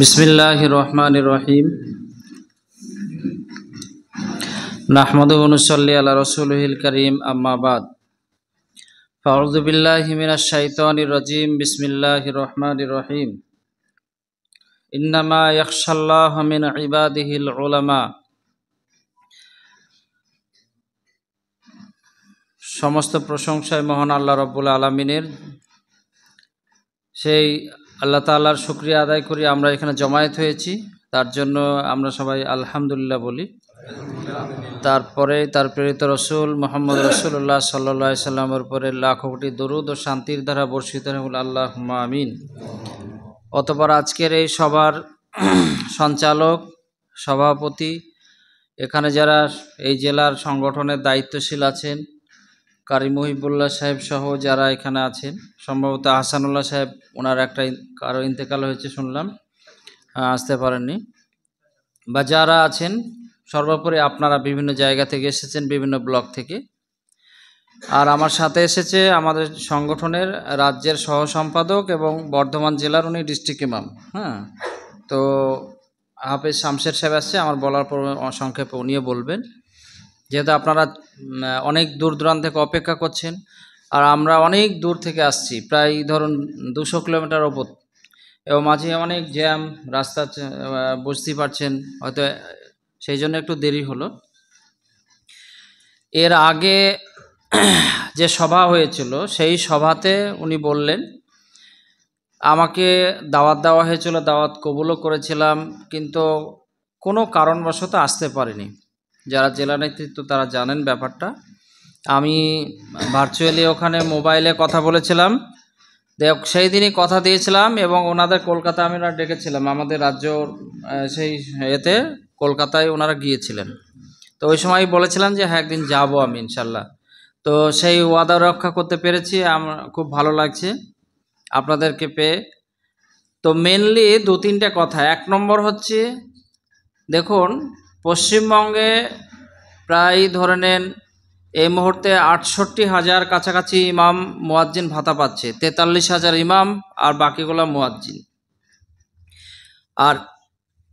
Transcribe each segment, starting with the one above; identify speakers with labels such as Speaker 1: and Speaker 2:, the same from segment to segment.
Speaker 1: बिस्मिल्लाहिर रहमानिर रहीम नहमदुहु व नुसल्ली अला रसूलिहिल करीम अम्मा बाद फ़अऊज़ु बिल्लाहि मिनश शैतानिर रजीम बिस्मिल्लाहिर रहमानिर रहीम इन्नमा यख्शल्लाह मिन इबादिहिल उलमा। समस्त प्रशंसाय महान आल्लाह रब्बुल आलमीनेर। সেই আল্লাহ তাআলার শুকরিয়া আদায় করি আমরা এখানে জমায়েত হয়েছি, তার জন্য আমরা সবাই আলহামদুলিল্লাহ বলি। তারপরে তার প্রেরিত রসুল মুহাম্মদ রাসূলুল্লাহ সাল্লাল্লাহু আলাইহি সাল্লামের উপরে লাখো কোটি দরুদ ও শান্তির ধারা বর্ষিত হোক, আল্লাহুম্মা আমিন। অতঃপর আজকের এই সভার সঞ্চালক, সভাপতি, এখানে যারা এই জেলার সংগঠনের দায়িত্বশীল আছেন, কারি মুহিবুল্লাহ সাহেব সহ যারা এখানে আছেন, সম্ভবত আহসানুল্লাহ সাহেব ওনার একটা কারো ইন্তেকাল হয়েছে শুনলাম, আসতে পারেননি, বা যারা আছেন সর্বোপরি আপনারা বিভিন্ন জায়গা থেকে এসেছেন, বিভিন্ন ব্লক থেকে। আর আমার সাথে এসেছে আমাদের সংগঠনের রাজ্যের সহ সম্পাদক এবং বর্ধমান জেলার উনি ডিস্ট্রিক্ট ইমাম। তো হাফেজ শামশের সাহেব আসছে, আমার বলার পর সংক্ষেপে উনিও বলবেন, যেহেতু আপনারা অনেক দূর দূরান্ত থেকে অপেক্ষা করছেন আর আমরা অনেক দূর থেকে আসছি, প্রায় ধরুন 200 কিলোমিটার ওপর, এবং মাঝে অনেক জ্যাম, রাস্তা বুঝতেই পারছেন, হয়তো সেই জন্য একটু দেরি হলো। এর আগে যে সভা হয়েছিল সেই সভাতে উনি বললেন, আমাকে দাওয়াত দেওয়া হয়েছিল, দাওয়াত কবুলও করেছিলাম, কিন্তু কোনো কারণবশত আসতে পারিনি। যারা জেলা নেতৃত্ব তারা জানেন ব্যাপারটা। আমি ভার্চুয়ালি ওখানে মোবাইলে কথা বলেছিলাম, সেই দিনই কথা দিয়েছিলাম, এবং ওনাদের কলকাতা আমি ডেকেছিলাম, আমাদের রাজ্য সেই এতে কলকাতায় ওনারা গিয়েছিলেন। তো ওই সময় বলেছিলাম যে হ্যাঁ একদিন যাব আমি ইনশাল্লাহ। তো সেই ওয়াদা রক্ষা করতে পেরেছি, আমার খুব ভালো লাগছে আপনাদেরকে পেয়ে। তো মেনলি 2-3টে কথা। 1 নম্বর হচ্ছে, দেখুন পশ্চিমবঙ্গে প্রায় ধরে নেন এই মুহূর্তে 68,000 কাছাকাছি ইমাম মুয়াজ্জিন ভাতা পাচ্ছে, 43,000 ইমাম আর বাকিগুলো মুয়াজ্জিন। আর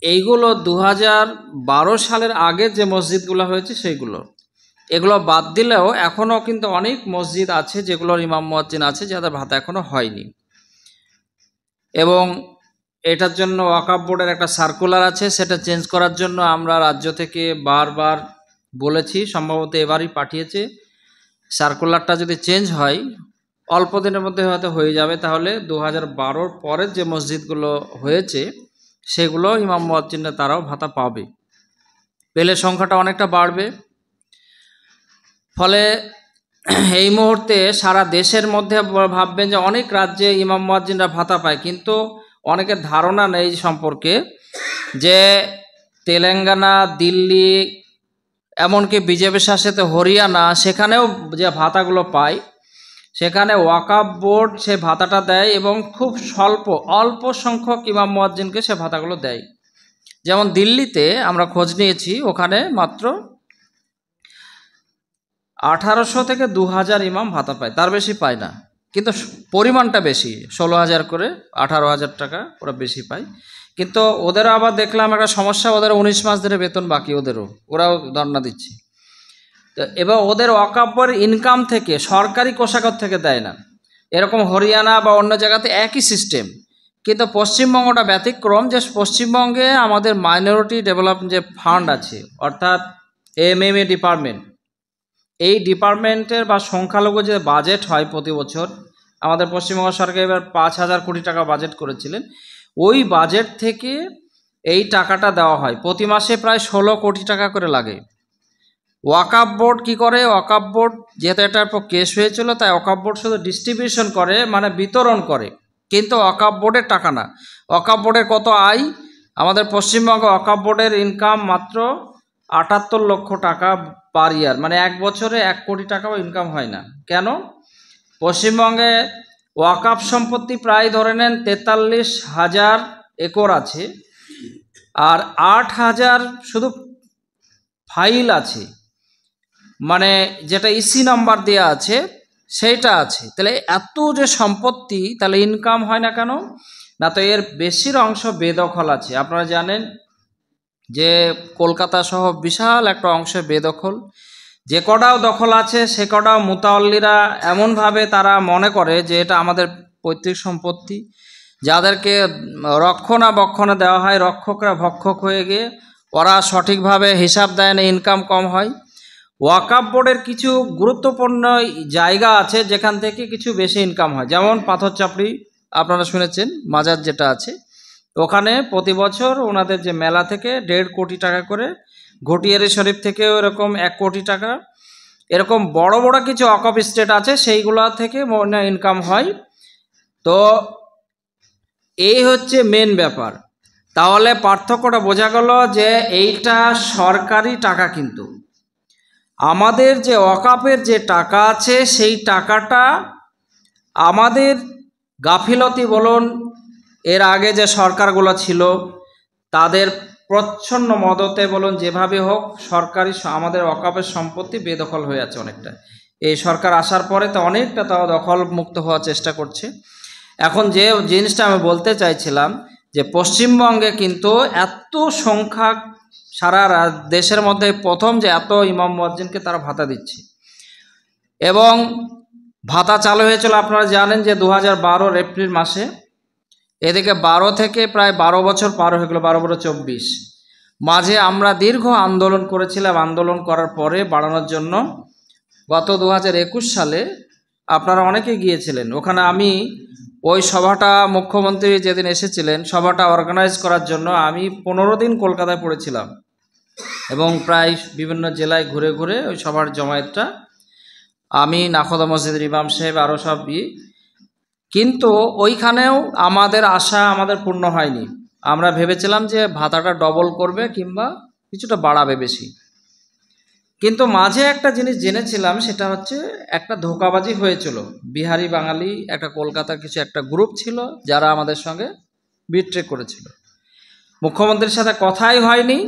Speaker 1: এইগুলো 2012 সালের আগে যে মসজিদগুলো হয়েছে সেইগুলো, এগুলো বাদ দিলেও এখনও কিন্তু অনেক মসজিদ আছে যেগুলোর ইমাম মুয়াজ্জিন আছে যাদের ভাতা এখনও হয়নি। এবং এটার জন্য ওয়াকফ বোর্ডের একটা সার্কুলার আছে, সেটা চেঞ্জ করার জন্য আমরা রাজ্য থেকে বারবার বলেছি, সম্ভবত এবারই পাঠিয়েছে। সার্কুলারটা যদি চেঞ্জ হয় অল্প দিনের মধ্যে হয়তো হয়ে যাবে, তাহলে 2012 পরের যে মসজিদগুলো হয়েছে সেগুলো ইমাম মুয়াজ্জিনরা তারাও ভাতা পাবে, পেলে সংখ্যাটা অনেকটা বাড়বে। ফলে এই মুহূর্তে সারা দেশের মধ্যে ভাববেন যে অনেক রাজ্যে ইমাম মুয়াজ্জিনরা ভাতা পায়, কিন্তু অনেকের ধারণা নেই সম্পর্কে যে তেলেঙ্গানা, দিল্লি, এমনকি বিজেপি শাসিত হরিয়ানা, সেখানেও যে ভাতাগুলো পায় সেখানে ওয়াকফ বোর্ড সে ভাতাটা দেয়, এবং খুব অল্প সংখ্যক ইমাম মুয়াজ্জিনকে সে ভাতাগুলো দেয়। যেমন দিল্লিতে আমরা খোঁজ নিয়েছি, ওখানে মাত্র 1800 থেকে 2000 ইমাম ভাতা পায়, তার বেশি পায় না, কিন্তু পরিমাণটা বেশি, 16,000 করে 18,000 টাকা ওরা বেশি পায়। কিন্তু ওদেরও আবার দেখলাম একটা সমস্যা, ওদের 19 মাস ধরে বেতন বাকি, ওরাও ধর্ণা দিচ্ছে। তো এবার ওদের ওয়াকফ বোর্ডের ইনকাম থেকে, সরকারি কোষাগার থেকে দেয় না। এরকম হরিয়ানা বা অন্য জায়গাতে একই সিস্টেম, কিন্তু পশ্চিমবঙ্গটা ব্যতিক্রম, যে পশ্চিমবঙ্গে আমাদের মাইনরিটি ডেভেলপমেন্ট যে ফান্ড আছে, অর্থাৎ এমএমএ ডিপার্টমেন্ট, এই ডিপার্টমেন্টের বা সংখ্যালঘু যে বাজেট হয় প্রতি বছর, আমাদের পশ্চিমবঙ্গ সরকার এবার 5,000 কোটি টাকা বাজেট করেছিলেন, ওই বাজেট থেকে এই টাকাটা দেওয়া হয়। প্রতি মাসে প্রায় 16 কোটি টাকা করে লাগে। ওয়াকফ বোর্ড কী করে, ওয়াকফ বোর্ড যেহেতু এটার উপর কেস হয়েছিল, তাই ওয়াকফ বোর্ড শুধু ডিস্ট্রিবিউশন করে, মানে বিতরণ করে, কিন্তু ওয়াকফ বোর্ডের টাকা না। ওয়াকফ বোর্ডের কত আয়, আমাদের পশ্চিমবঙ্গে ওয়াকফ বোর্ডের ইনকাম মাত্র 78 লক্ষ টাকা পার ইয়ার, মানে এক বছরে 1 কোটি টাকাও ইনকাম হয় না। কেন? পশ্চিমবঙ্গে ওয়াকফ সম্পত্তি প্রায় ধরে নেন 43,000 একর আছে, আর 8,000 শুধু ফাইল আছে, মানে যেটা ইসি নাম্বার দেওয়া আছে সেইটা আছে। তাহলে এত যে সম্পত্তি, তাহলে ইনকাম হয় না কেন? না তো এর বেশির অংশ বেদখল আছে। আপনারা জানেন যে কলকাতা সহ বিশাল একটা অংশ বেদখল। যে কটাও দখল আছে সে কটাও মুতাওয়াল্লিরা এমনভাবে তারা মনে করে যে এটা আমাদের পৈতৃক সম্পত্তি, যাদেরকে রক্ষণাবেক্ষণে দেওয়া হয়, রক্ষকরা ভক্ষক হয়ে গিয়ে ওরা সঠিকভাবে হিসাব দেয় না, ইনকাম কম হয়। ওয়াকফ বোর্ডের কিছু গুরুত্বপূর্ণ জায়গা আছে যেখান থেকে কিছু বেশি ইনকাম হয়, যেমন পাথর চাপড়ি আপনারা শুনেছেন, মাজার যেটা আছে, ওখানে প্রতি বছর ওনাদের যে মেলা থেকে 1.5 কোটি টাকা করে, ঘটিয়ারি শরীফ থেকেও এরকম 1 কোটি টাকা, এরকম বড় বড় কিছু ওয়াকফ স্টেট আছে সেইগুলো থেকে ইনকাম হয়। তো এই হচ্ছে মেন ব্যাপার। তাহলে পার্থক্যটা বোঝা গেল যে এইটা সরকারি টাকা, কিন্তু আমাদের যে ওয়াকফের যে টাকা আছে সেই টাকাটা আমাদের গাফিলতি বলুন, এর আগে যে সরকারগুলো ছিল তাদের প্রচ্ছন্ন মদতে বলুন, যেভাবে হোক সরকারি আমাদের ওয়াকফের সম্পত্তি বেদখল হয়ে আছে অনেকটা। এই সরকার আসার পরে তো অনেকটা তাও দখল মুক্ত হওয়ার চেষ্টা করছে। এখন যে জিনিসটা আমি বলতে চাইছিলাম যে পশ্চিমবঙ্গে কিন্তু এত সংখ্যা, সারা দেশের মধ্যে প্রথম যে এত ইমাম মুয়াজ্জিনকে তারা ভাতা দিচ্ছে, এবং ভাতা চালু হয়েছিল আপনারা জানেন যে 2012 এপ্রিল মাসে। এদিকে 12 থেকে প্রায় 12 বছর পার হয়ে গেল, 12 বছর 24। মাঝে আমরা দীর্ঘ আন্দোলন করেছিলাম, আন্দোলন করার পরে বাড়ানোর জন্য। গত 2021 সালে আপনারা অনেকে গিয়েছিলেন ওখানে। আমি ওই সভাটা, মুখ্যমন্ত্রী যেদিন এসেছিলেন সভাটা অর্গানাইজ করার জন্য আমি 15 দিন কলকাতায় পড়েছিলাম, এবং প্রায় বিভিন্ন জেলায় ঘুরে ঘুরে ওই সভার জমায়েতটা আমি, নাখোদা মসজিদের ইমাম সাহেব, আরও সব কিন্তু ওইখানেও আমাদের আশা আমাদের পূর্ণ হয়নি। আমরা ভেবেছিলাম যে ভাতাটা ডবল করবে কিংবা কিছুটা বাড়াবে বেশি, কিন্তু মাঝে একটা জিনিস জেনেছিলাম, সেটা হচ্ছে একটা ধোঁকাবাজি হয়েছিল। বিহারি বাঙালি একটা কলকাতার কিছু একটা গ্রুপ ছিল যারা আমাদের সঙ্গে বিট্রে করেছিল। মুখ্যমন্ত্রীর সাথে কথাই হয়নি,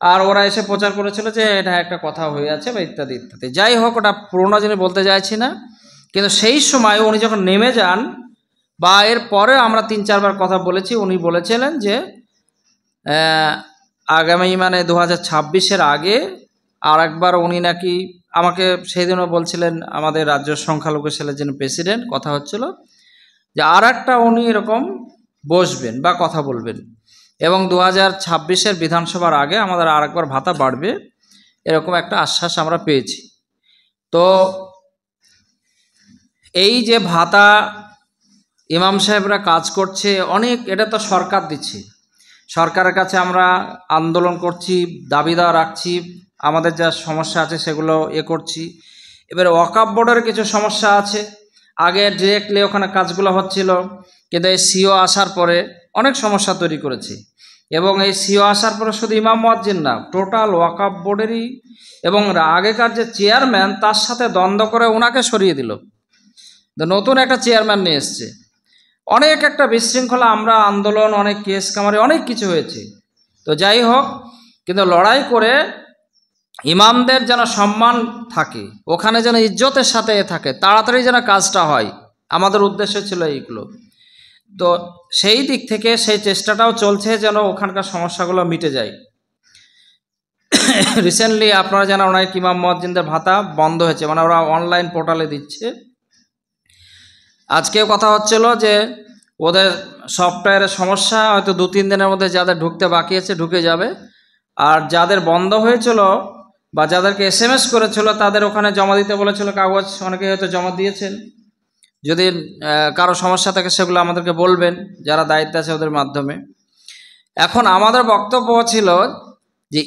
Speaker 1: আর ওরা এসে প্রচার করেছিল যে এটা একটা কথা হয়ে আছে বা ইত্যাদি ইত্যাদি। যাই হোক, ওটা পুরোনো জিনিস বলতে চাইছি না, কিন্তু সেই সময় উনি যখন নেমে যান বা এর পরে আমরা 3-4 বার কথা বলেছি, উনি বলেছিলেন যে আগামী 2026-এর আগে আর একবার উনি নাকি আমাকে সেই দিনও বলছিলেন, আমাদের রাজ্য সংখ্যালঘু সেলের যিনি প্রেসিডেন্ট, কথা হচ্ছিল যে আর একটা উনি এরকম বসবেন বা কথা বলবেন, এবং 2026-এর বিধানসভার আগে আমাদের আর একবার ভাতা বাড়বে, এরকম একটা আশ্বাস আমরা পেয়েছি। তো এই যে ভাতা ইমাম সাহেবরা কাজ করছে অনেক, এটা তো সরকার দিচ্ছে। সরকারের কাছে আমরা আন্দোলন করছি, দাবি দেওয়া রাখছি, আমাদের যা সমস্যা আছে সেগুলো করছি। এবারে ওয়াকফ বোর্ডের কিছু সমস্যা আছে। আগে ডিরেক্টলি ওখানে কাজগুলো হচ্ছিল, কিন্তু এই সিও আসার পরে অনেক সমস্যা তৈরি করেছে। এবং এই সিও আসার পরে শুধু ইমাম মুয়াজ্জিন না, টোটাল ওয়াকফ বোর্ডেরই, এবং আগেকার যে চেয়ারম্যান তার সাথে দ্বন্দ্ব করে ওনাকে সরিয়ে দিল, নতুন একটা চেয়ারম্যান নিয়ে এসছে। অনেক একটা বিশৃঙ্খলা, আমরা আন্দোলন, অনেক কেস কামারি, অনেক কিছু হয়েছে। তো যাই হোক, কিন্তু লড়াই করে ইমামদের যেন সম্মান থাকে, ওখানে যেন ইজ্জতের সাথে থাকে, তাড়াতাড়ি যেন কাজটা হয়, আমাদের উদ্দেশ্য ছিল এইগুলো। তো সেই দিক থেকে সেই চেষ্টাটাও চলছে যেন ওখানকার সমস্যাগুলো মিটে যায়। রিসেন্টলি আপনারা জানেন অনেক ইমাম মুয়াজ্জিনদের ভাতা বন্ধ হয়েছে, ওরা অনলাইন পোর্টালে দিচ্ছে। আজকেও কথা হচ্ছিল যে ওদের সফটওয়্যারের সমস্যা, হয়তো 2-3 দিনের মধ্যে যাদের ঢুকতে বাকি আছে ঢুকে যাবে, আর যাদের বন্ধ হয়েছিল বা যাদেরকে SMS করেছিল তাদের ওখানে জমা দিতে বলেছিল কাগজ, অনেকে হয়তো জমা দিয়েছেন। যদি কারো সমস্যা থাকে সেগুলো আমাদেরকে বলবেন, যারা দায়িত্বে আছে ওদের মাধ্যমে। এখন আমাদের বক্তব্য ছিল যে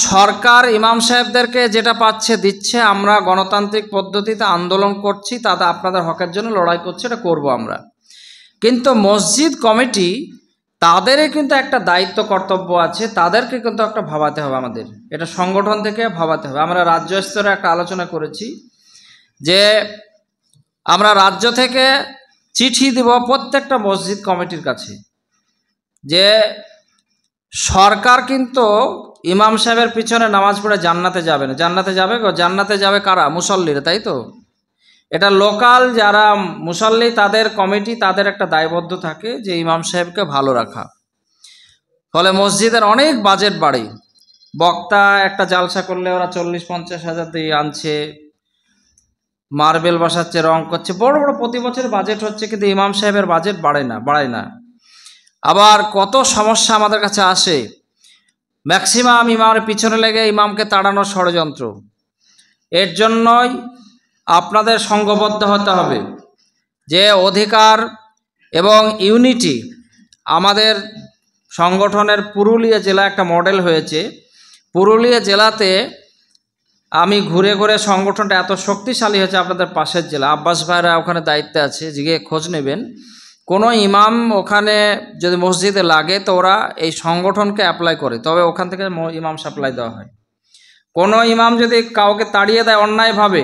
Speaker 1: সরকার ইমাম সাহেবদেরকে যেটা পাচ্ছে দিচ্ছে, আমরা গণতান্ত্রিক পদ্ধতিতে আন্দোলন করছি, তাতে আপনাদের হকের জন্য লড়াই করছি, এটা করবো আমরা। কিন্তু মসজিদ কমিটি তাদেরই কিন্তু একটা দায়িত্ব কর্তব্য আছে, তাদেরকে কিন্তু একটা ভাবাতে হবে, আমাদের এটা সংগঠন থেকে ভাবাতে হবে। আমরা রাজ্য স্তরে একটা আলোচনা করেছি যে আমরা রাজ্য থেকে চিঠি দিব প্রত্যেকটা মসজিদ কমিটির কাছে, যে সরকার কিন্তু ইমাম সাহেবের পিছনে নামাজ পড়ে জান্নাতে যাবে না। জান্নাতে যাবে কারা? মুসল্লিরা, তাই তো? এটা লোকাল যারা মুসল্লি তাদের কমিটি তাদের একটা দায়বদ্ধ থাকে যে ইমাম সাহেবকে ভালো রাখা। ফলে মসজিদের অনেক বাজেট বাড়ে। বক্তা একটা জালসা করলে ওরা 40-50 হাজার দিয়ে আনছে, মার্বেল বসাচ্ছে, রং করছে, বড় বড় প্রতি বছর বাজেট হচ্ছে, কিন্তু ইমাম সাহেবের বাজেট বাড়ায় না। আবার কত সমস্যা আমাদের কাছে আসে, ম্যাক্সিমাম ইমামের পিছনে লেগে ইমামকে তাড়ানোর ষড়যন্ত্র। এর জন্যই আপনাদের সংঘবদ্ধ হতে হবে যে অধিকার এবং ইউনিটি। আমাদের সংগঠনের পুরুলিয়া জেলা একটা মডেল হয়েছে। পুরুলিয়া জেলাতে আমি ঘুরে ঘুরে সংগঠনটা এত শক্তিশালী হয়েছে, আপনাদের পাশের জেলা আব্বাস ভাইরা ওখানে দায়িত্বে আছে, জিগে খোঁজ নেবেন। কোনো ইমাম ওখানে যদি মসজিদে লাগে তো ওরা এই সংগঠনকে অ্যাপ্লাই করে, তবে ওখান থেকে ইমাম সাপ্লাই দেওয়া হয়। কোনো ইমাম যদি কাউকে তাড়িয়ে দেয় অন্যায়ভাবে,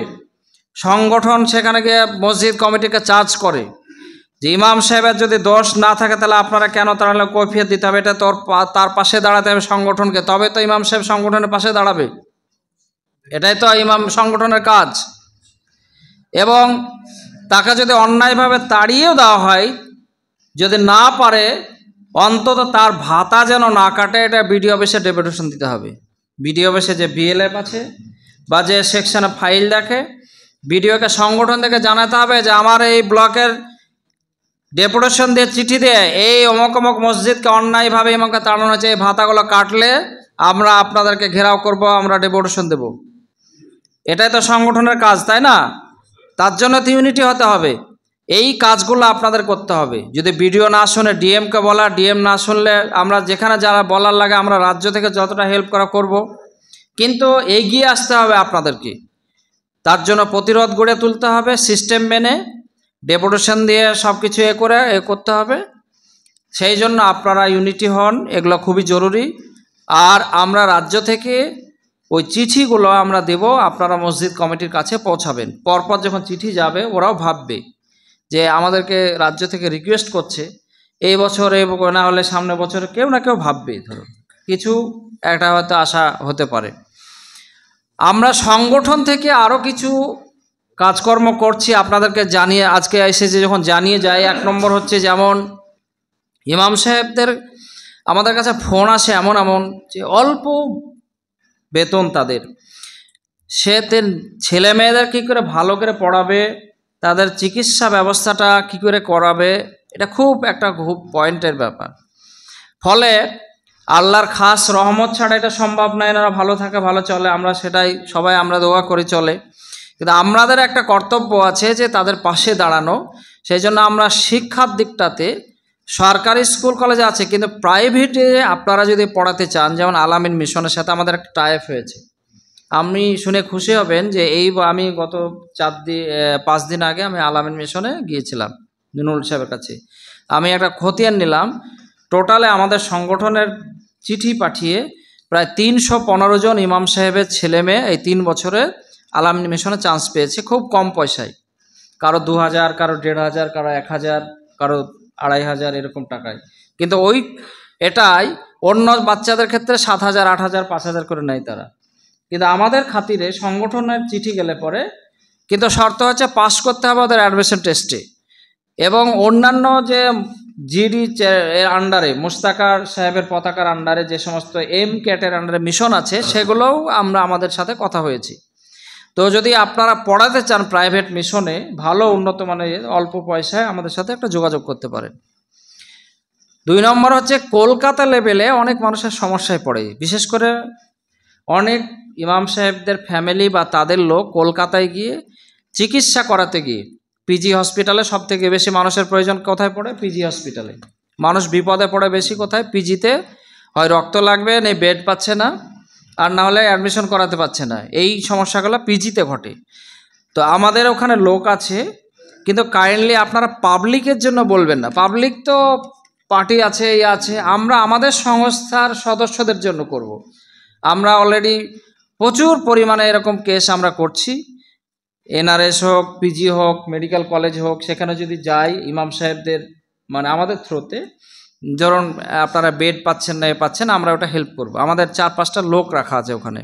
Speaker 1: সংগঠন সেখানে গিয়ে মসজিদ কমিটিকে চার্জ করে যে ইমাম সাহেবের যদি দোষ না থাকে তাহলে আপনারা কেন তাড়ালে কৈফিয়ত দিতে হবে, এটা তার পাশে দাঁড়াতে হবে সংগঠনকে, তবে তো ইমাম সাহেব সংগঠনের পাশে দাঁড়াবে। এটাই তো ইমাম সংগঠনের কাজ। এবং তাকে যদি অন্যায়ভাবে তাড়িয়েও দেওয়া হয়, যদি না পারে অন্তত তার ভাতা যেন না কাটে, এটা বিডিও অফিসে ডেপুটেশন দিতে হবে। বিডিও অফিসে যে বিএলএফ আছে বা যে সেকশনে ফাইল দেখে, বিডিওকে সংগঠন থেকে জানাতে হবে যে আমার এই ব্লকের ডেপুটেশন দিয়ে চিঠি দিয়ে এই অমুক অমুক মসজিদকে অন্যায়ভাবে ইমামকে তাড়ানো হয়েছে, এই ভাতাগুলো কাটলে আমরা আপনাদেরকে ঘেরাও করব, আমরা ডেপুটেশন দেব। এটাই তো সংগঠনের কাজ, তাই না? তার জন্য তো ইউনিটি হতে হবে। এই কাজগুলো আপনাদের করতে হবে। যদি বিডিও না শুনে ডিএমকে বলা, ডিএম না শুনলে আমরা যেখানে যারা বলার লাগে আমরা রাজ্য থেকে যতটা হেল্প করা করব, কিন্তু এগিয়ে আসতে হবে আপনাদেরকে। তার জন্য প্রতিরোধ গড়ে তুলতে হবে, সিস্টেম মেনে ডেপুটেশন দিয়ে সব কিছু করতে হবে। সেই জন্য আপনারা ইউনিটি হন, এগুলো খুবই জরুরি। আর আমরা রাজ্য থেকে ওই চিঠিগুলো আমরা দেব, আপনারা মসজিদ কমিটির কাছে পৌঁছাবেন। পরপর যখন চিঠি যাবে ওরাও ভাববে যে আমাদেরকে রাজ্য থেকে রিকোয়েস্ট করছে, এই বছর না হলে সামনের বছরে কেউ না কেউ ভাববে, ধরুন কিছু একটা হয়তো আশা হতে পারে। আমরা সংগঠন থেকে আরও কিছু কাজকর্ম করছি আপনাদেরকে জানিয়ে, আজকে এসেছে যখন জানিয়ে যায়। 1 নম্বর হচ্ছে, যেমন ইমাম সাহেবদের আমাদের কাছে ফোন আসে এমন যে অল্প বেতন তাদের, ছেলে মেয়েদের কী করে ভালো করে পড়াবে, তাদের চিকিৎসা ব্যবস্থাটা কী করে করাবে, এটা খুব পয়েন্টের ব্যাপার। ফলে আল্লাহর খাস রহমত ছাড়া এটা সম্ভব নয়, এনারা ভালো থাকে ভালো চলে, আমরা সেটাই সবাই আমরা দোয়া করে চলে। কিন্তু আমাদের একটা কর্তব্য আছে যে তাদের পাশে দাঁড়ানো। সেই জন্য আমরা শিক্ষার দিকটাতে সরকারি স্কুল কলেজে আছে, কিন্তু প্রাইভেটে আপনারা যদি পড়াতে চান, যেমন আলামিন মিশনের সাথে আমাদের একটা টাইপ হয়েছে। আপনি শুনে খুশি হবেন যে আমি গত 5 দিন আগে আমি আলামিন মিশনে গিয়েছিলাম নুরুল সাহেবের কাছে। আমি একটা খতিয়ান নিলাম, টোটালে আমাদের সংগঠনের চিঠি পাঠিয়ে প্রায় 315 জন ইমাম সাহেবের ছেলে মেয়ে এই 3 বছরে আলামিন মিশনে চান্স পেয়েছে, খুব কম পয়সায়। কারো 2000, কারো 1500, কারো 1000, কারো 2500 এরকম টাকায়। কিন্তু এটাই অন্য বাচ্চাদের ক্ষেত্রে 7000, 8000, 5000 করে নেয় তারা। কিন্তু আমাদের খাতিরে সংগঠনের চিঠি গেলে পরে কিন্তু শর্ত হচ্ছে পাস করতে হবে ওদের অ্যাডমিশন টেস্টে। এবং অন্যান্য যে জিডি এর আন্ডারে, মুস্তাকার সাহেবের পতাকার আন্ডারে যে সমস্ত ক্যাটের আন্ডারে মিশন আছে, সেগুলোও আমাদের সাথে কথা হয়েছে। তো যদি আপনারা পড়াতে চান প্রাইভেট মিশনে ভালো উন্নত মানের অল্প পয়সায়, আমাদের সাথে একটা যোগাযোগ করতে পারেন। 2 নম্বর হচ্ছে, কলকাতা লেভেলে অনেক মানুষের সমস্যায় পড়ে, বিশেষ করে অনেক ইমাম সাহেবদের ফ্যামিলি বা তাদের লোক কলকাতায় গিয়ে চিকিৎসা করাতে গিয়ে পিজি হসপিটালে সব থেকে বেশি মানুষের প্রয়োজন কোথায় পড়ে? পিজি হসপিটালে। মানুষ বিপদে পড়ে বেশি কোথায়? পিজিতে। হয় রক্ত লাগবে, নেই বেড পাচ্ছে না, আর না হলে অ্যাডমিশন করাতে পারছে না। এই সমস্যাগুলো পিজিতে ঘটে। তো আমাদের ওখানে লোক আছে, কিন্তু কাইন্ডলি আপনারা পাবলিকের জন্য বলবেন না। পাবলিক তো পার্টি আছে, আছে, আমরা আমাদের সংস্থার সদস্যদের জন্য করব। আমরা অলরেডি প্রচুর পরিমাণে এরকম কেস আমরা করছি। এনআরএস হোক, পিজি হোক, মেডিকেল কলেজ হোক, সেখানে যদি যাই ইমাম সাহেবদের আমাদের থ্রোতে, ধরুন আপনারা বেড পাচ্ছেন না, আমরা ওটা হেল্প করব। আমাদের 4-5টা লোক রাখা আছে ওখানে।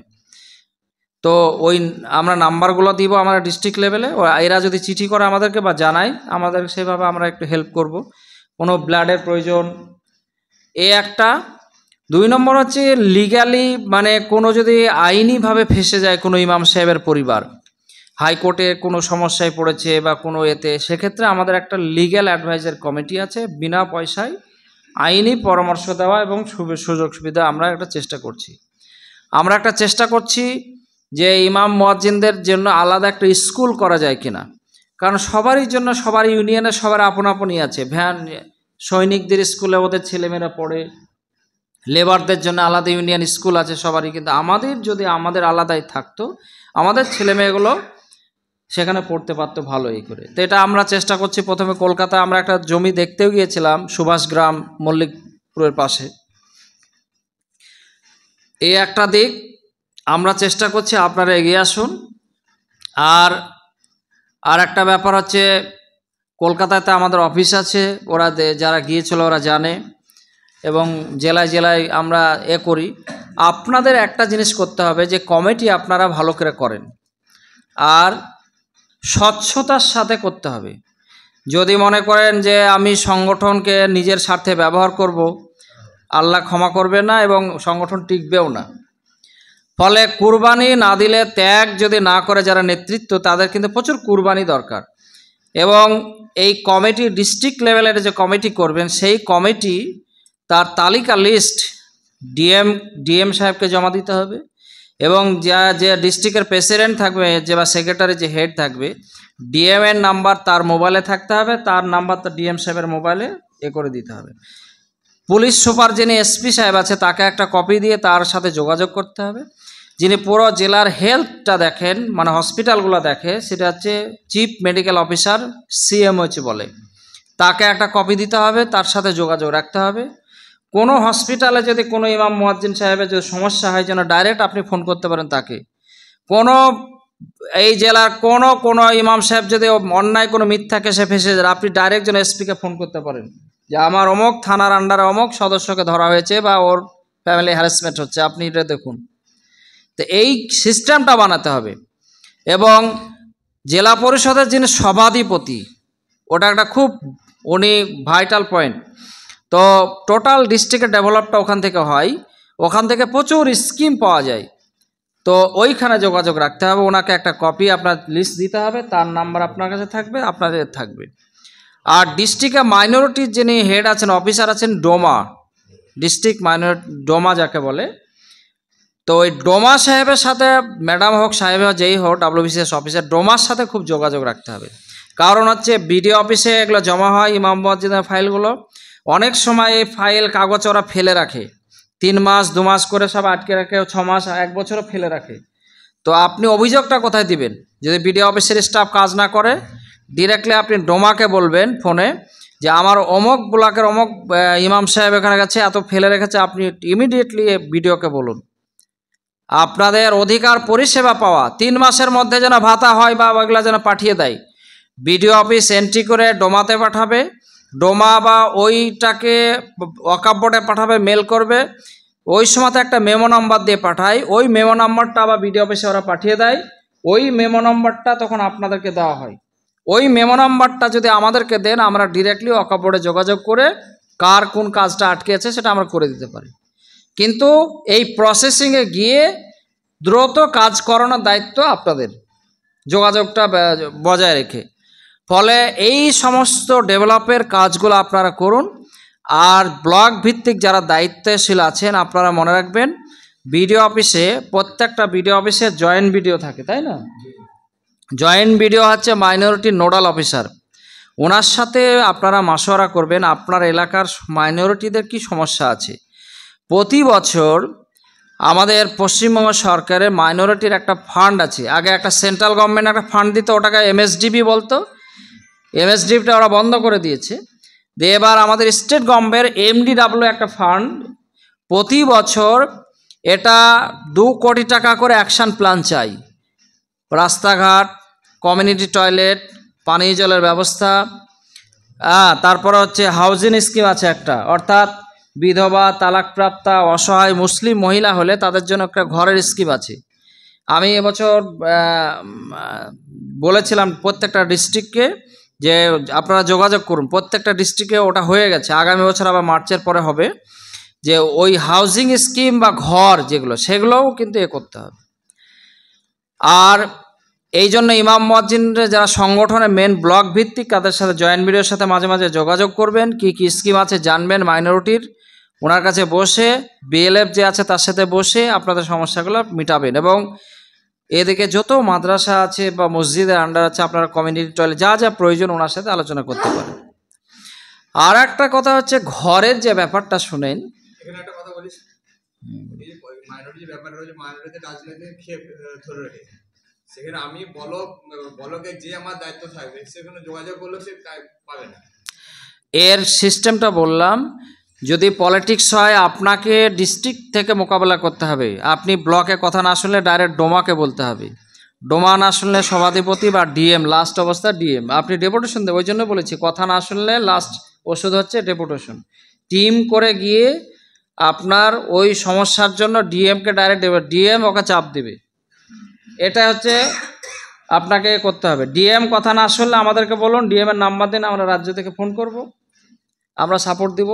Speaker 1: তো ওই আমরা নাম্বারগুলো দিব আমরা ডিস্ট্রিক্ট লেভেলে, এরা যদি চিঠি করে আমাদেরকে বা জানায় আমাদের, সেভাবে আমরা একটু হেল্প করব। কোনো ব্লাডের প্রয়োজন এ একটা। 2 নম্বর হচ্ছে লিগ্যালি, মানে কোনো যদি আইনিভাবে ফেসে যায় কোনো ইমাম সাহেবের পরিবার, হাইকোর্টে কোনো সমস্যায় পড়েছে বা কোনো এতে, সেক্ষেত্রে আমাদের একটা লিগ্যাল অ্যাডভাইজার কমিটি আছে, বিনা পয়সায় আইনি পরামর্শ দেওয়া এবং সুযোগ সুবিধা আমরা একটা চেষ্টা করছি। আমরা একটা চেষ্টা করছি যে ইমাম মুয়াজ্জিনদের জন্য আলাদা একটা স্কুল করা যায় কিনা, কারণ সবারই জন্য, সবার ইউনিয়নে সবার আপন আপনই আছে। ভ্যান সৈনিকদের স্কুলে ওদের ছেলেমেয়েরা পড়ে, লেবারদের জন্য আলাদা ইউনিয়ন স্কুল আছে সবারই, কিন্তু আমাদের যদি আমাদের আলাদাই থাকতো, আমাদের ছেলেমেয়েগুলো সেখানে পড়তে পারতো ভালোই করে। তো এটা আমরা চেষ্টা করছি। প্রথমে কলকাতা আমরা একটা জমি দেখতেও গিয়েছিলাম, সুভাষগ্রাম মল্লিকপুরের পাশে। এই একটা দিক আমরা চেষ্টা করছি, আপনারা এগিয়ে আসুন। আর একটা ব্যাপার হচ্ছে, কলকাতাতে আমাদের অফিস আছে, ওরা যারা গিয়েছিল ওরা জানে, এবং জেলায় জেলায় আমরা করি। আপনাদের একটা জিনিস করতে হবে, যে কমিটি আপনারা ভালো করে করেন আর স্বচ্ছতার সাথে করতে হবে। যদি মনে করেন যে আমি সংগঠনকে নিজের স্বার্থে ব্যবহার করব, আল্লাহ ক্ষমা করবে না এবং সংগঠন টিকবেও না। ফলে কুরবানি না দিলে, ত্যাগ যদি না করে যারা নেতৃত্ব, তাদের কিন্তু প্রচুর কুরবানি দরকার। এবং এই কমিটি ডিস্ট্রিক্ট লেভেলের যে কমিটি করবেন, সেই কমিটি তার তালিকা লিস্ট ডিএম সাহেবকে জমা দিতে হবে, এবং যে ডিস্ট্রিক্টের প্রেসিডেন্ট থাকবে, যে বা সেক্রেটারি যে হেড থাকবে, ডিএম এর নাম্বার তার মোবাইলে থাকতে হবে, তার নাম্বার তার ডিএম সাহেবের মোবাইলে করে দিতে হবে। পুলিশ সুপার যিনি এসপি সাহেব আছে, তাকে একটা কপি দিয়ে তার সাথে যোগাযোগ করতে হবে। যিনি পুরো জেলার হেলথটা দেখেন, মানে হসপিটালগুলো দেখে, সেটা হচ্ছে চিফ মেডিকেল অফিসার, সিএমওএইচ বলে, তাকে একটা কপি দিতে হবে, তার সাথে যোগাযোগ রাখতে হবে। কোনো হসপিটালে যদি কোনো ইমাম মুয়াজ্জিন সাহেবের যদি সমস্যা হয়, যেন ডাইরেক্ট আপনি ফোন করতে পারেন তাকে। কোনো এই জেলার কোনো ইমাম সাহেব যদি অন্যায় কোনো মিথ্যা কেসে ফেসে যায়, আপনি ডাইরেক্ট যেন এসপিকে ফোন করতে পারেন যে আমার অমুক থানার আন্ডারে অমুক সদস্যকে ধরা হয়েছে বা ওর ফ্যামিলি হ্যারাসমেন্ট হচ্ছে, আপনি এটা দেখুন। তো এই সিস্টেমটা বানাতে হবে। এবং জেলা পরিষদের যিনি সভাধিপতি, ওটা একটা খুব উনি ভাইটাল পয়েন্ট। তো টোটাল ডিস্ট্রিক্টের ডেভেলপটা ওখান থেকে হয়, ওখান থেকে প্রচুর স্কিম পাওয়া যায়। তো ওইখানে যোগাযোগ রাখতে হবে, ওনাকে একটা কপি আপনার লিস্ট দিতে হবে, তার নাম্বার আপনার কাছে থাকবে, আপনাদের থাকবে। আর ডিস্ট্রিক্টে মাইনরিটির যিনি হেড আছেন, অফিসার আছেন, ডোমা, ডিস্ট্রিক্ট মাইনরিটি ডোমা যাকে বলে, তো ওই ডোমা সাহেবের সাথে, ম্যাডাম হোক সাহেব হোক যেই হোক, WBCS অফিসার, ডোমার সাথে খুব যোগাযোগ রাখতে হবে। কারণ হচ্ছে বিডিও অফিসে এগুলো জমা হয়, ইমাম মুয়াজ্জিনের ফাইলগুলো, অনেক সময় এই ফাইল কাগজ ওরা ফেলে রাখে, 3 মাস 2 মাস করে সব আটকে রাখে, 6 মাস 1 বছরও ফেলে রাখে। তো আপনি অভিযোগটা কোথায় দিবেন? যদি বিডিও অফিসের স্টাফ কাজ না করে, ডিরেক্টলি আপনি ডোমাকে বলবেন ফোনে যে আমার অমুক ব্লকের অমুক ইমাম সাহেব এখানে গেছে, এত ফেলে রেখেছে, আপনি ইমিডিয়েটলি বিডিওকে বলুন। আপনাদের অধিকার পরিষেবা পাওয়া 3 মাসের মধ্যে যেন ভাতা হয় বা ওইগুলো যেন পাঠিয়ে দেয়, বিডিও অফিস এন্ট্রি করে ডোমাতে পাঠাবে, ডোমা বা ওইটাকে ওয়াকফ বোর্ডে পাঠাবে, মেল করবে, ওই সময়তে একটা মেমো নাম্বার দিয়ে পাঠায়, ওই মেমো নাম্বারটা আবার বিডিও অফিসে ওরা পাঠিয়ে দেয়, ওই মেমো নাম্বারটা তখন আপনাদেরকে দেওয়া হয়। ওই মেমো নাম্বারটা যদি আমাদেরকে দেন, আমরা ডিরেক্টলি ওয়াকফ বোর্ডে যোগাযোগ করে কার কোন কাজটা আটকে আছে সেটা আমরা করে দিতে পারি। কিন্তু এই প্রসেসিংয়ে গিয়ে দ্রুত কাজ করানোর দায়িত্ব আপনাদের, যোগাযোগটা বজায় রেখে। ফলে এই সমস্ত ডেভেলপের কাজগুলো আপনারা করুন। আর ব্লক ভিত্তিক যারা দায়িত্বশীল আছেন, আপনারা মনে রাখবেন, বিডিও অফিসে, প্রত্যেকটা বিডিও অফিসে জয়েন্ট বিডিও থাকে, তাই না? জয়েন্ট বিডিও হচ্ছে মাইনরিটি নোডাল অফিসার। ওনার সাথে আপনারা মাশওয়ারা করবেন আপনার এলাকার মাইনরিটিদের কি সমস্যা আছে। প্রতি বছর আমাদের পশ্চিমবঙ্গ সরকারের মাইনরিটির একটা ফান্ড আছে, আগে একটা সেন্ট্রাল গভর্নমেন্ট একটা ফান্ড দিত, ওটাকে MSDB বলতো, MSDBটা ওরা বন্ধ করে দিয়েছে। এবার আমাদের স্টেট গভর্নমেন্ট MDW একটা ফান্ড, প্রতি বছর এটা 2 কোটি টাকা করে অ্যাকশন প্ল্যান চাই। রাস্তাঘাট, কমিউনিটি টয়লেট, পানীয় জলের ব্যবস্থা, তারপরে হচ্ছে হাউজিং স্কিম আছে একটা, অর্থাৎ বিধবা, তালাকপ্রাপ্তা, অসহায় মুসলিম মহিলা হলে তাদের জন্য একটা ঘরের স্কিম আছে। আমি এবছর বলেছিলাম প্রত্যেকটা ডিস্ট্রিক্টকে যে আপনারা যোগাযোগ করুন, প্রত্যেকটা ডিস্ট্রিক্টে ওটা হয়ে গেছে। আগামী বছর আবার মার্চের পরে হবে, যে ওই হাউজিং স্কিম বা ঘর যেগুলো সেগুলোও কিন্তু করতে হবে। আর এই জন্য ইমাম মুয়াজ্জিনের যারা সংগঠনের মেন ব্লক ভিত্তিক তাদের সাথে জয়েন্ট ভিডিওর সাথে মাঝে মাঝে যোগাযোগ করবেন, কি কি স্কিম আছে জানবেন মাইনরিটির, ওনার কাছে বসে বিএলএফ যে আছে তার সাথে বসে আপনাদের সমস্যাগুলো মিটাবেন। এবং এদিকে যত মাদ্রাসা আছে বা মসজিদের আন্ডার আছে আপনারা কমিউনিটি টয়লেট যা যা প্রয়োজন ওনার সাথে আলোচনা করতে পারেন। আর একটা কথা হচ্ছে ঘরের যে ব্যাপারটা শুনেন,
Speaker 2: এখানে একটা কথা বলিস, মাইনরিটি যে ব্যাপারটা রয়েছে, মাইনরিটি রাজনীতি খেয়ে ধরে রেখেছে, সেখানে আমি বলকে যে আমার দায়িত্ব থাকবে সেখানে যোগাযোগ করলেও সে পাবে না।
Speaker 1: এর সিস্টেমটা বললাম, যদি পলিটিক্স হয় আপনাকে ডিস্ট্রিক্ট থেকে মোকাবেলা করতে হবে। আপনি ব্লকে কথা না শুনলে ডাইরেক্ট ডোমাকে বলতে হবে, ডোমা না শুনলে সভাধিপতি বা ডিএম, লাস্ট অবস্থা ডিএম, আপনি ডেপুটেশন দেবেন। ওই জন্য বলেছি কথা না শুনলে লাস্ট ওষুধ হচ্ছে ডেপুটেশন। টিম করে গিয়ে আপনার ওই সমস্যার জন্য ডিএমকে ডাইরেক্ট দেবে, ডিএম ওকে চাপ দেবে। এটা হচ্ছে আপনাকে করতে হবে। ডিএম কথা না শুনলে আমাদেরকে বলুন, ডিএমের নাম্বার দিন, আমরা রাজ্য থেকে ফোন করব, আমরা সাপোর্ট দিব।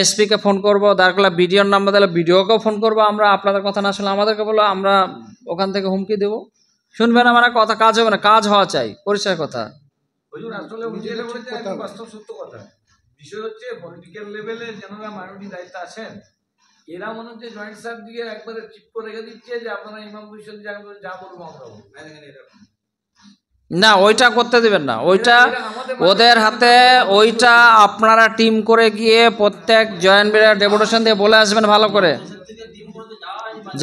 Speaker 1: এসপিকে ফোন করবো, দরকার বিডিওর নাম্বার দিলে বিডিওকেও ফোন করবো আমরা। আপনাদের কথা না শুনলে আমাদেরকে বলো, আমরা ওখান থেকে হুমকি দেবো। শুনবে না মানে কথা, কাজ হবে না, কাজ হওয়া চাই, পরিষ্কার কথা।
Speaker 3: বাস্তব সত্য কথা। বিষয় হচ্ছে পলিটিক্যাল লেভেলে যারা মাইনরিটি দায়িত্ব আছেন, এরা মনে হচ্ছে জয়েন্ট স্যার দিয়ে একবারে চিপ করে রেখে দিচ্ছে যে আপনারা ইমাম পরিষদ যা বলবো আমরা বলবো।
Speaker 1: না, ওইটা করতে দেবেন না, ওইটা ওদের হাতে। ওইটা আপনারা টিম করে গিয়ে প্রত্যেক জয়েন্ট বিরাট ডেপুটেশন দিয়ে বলে আসবেন ভালো করে।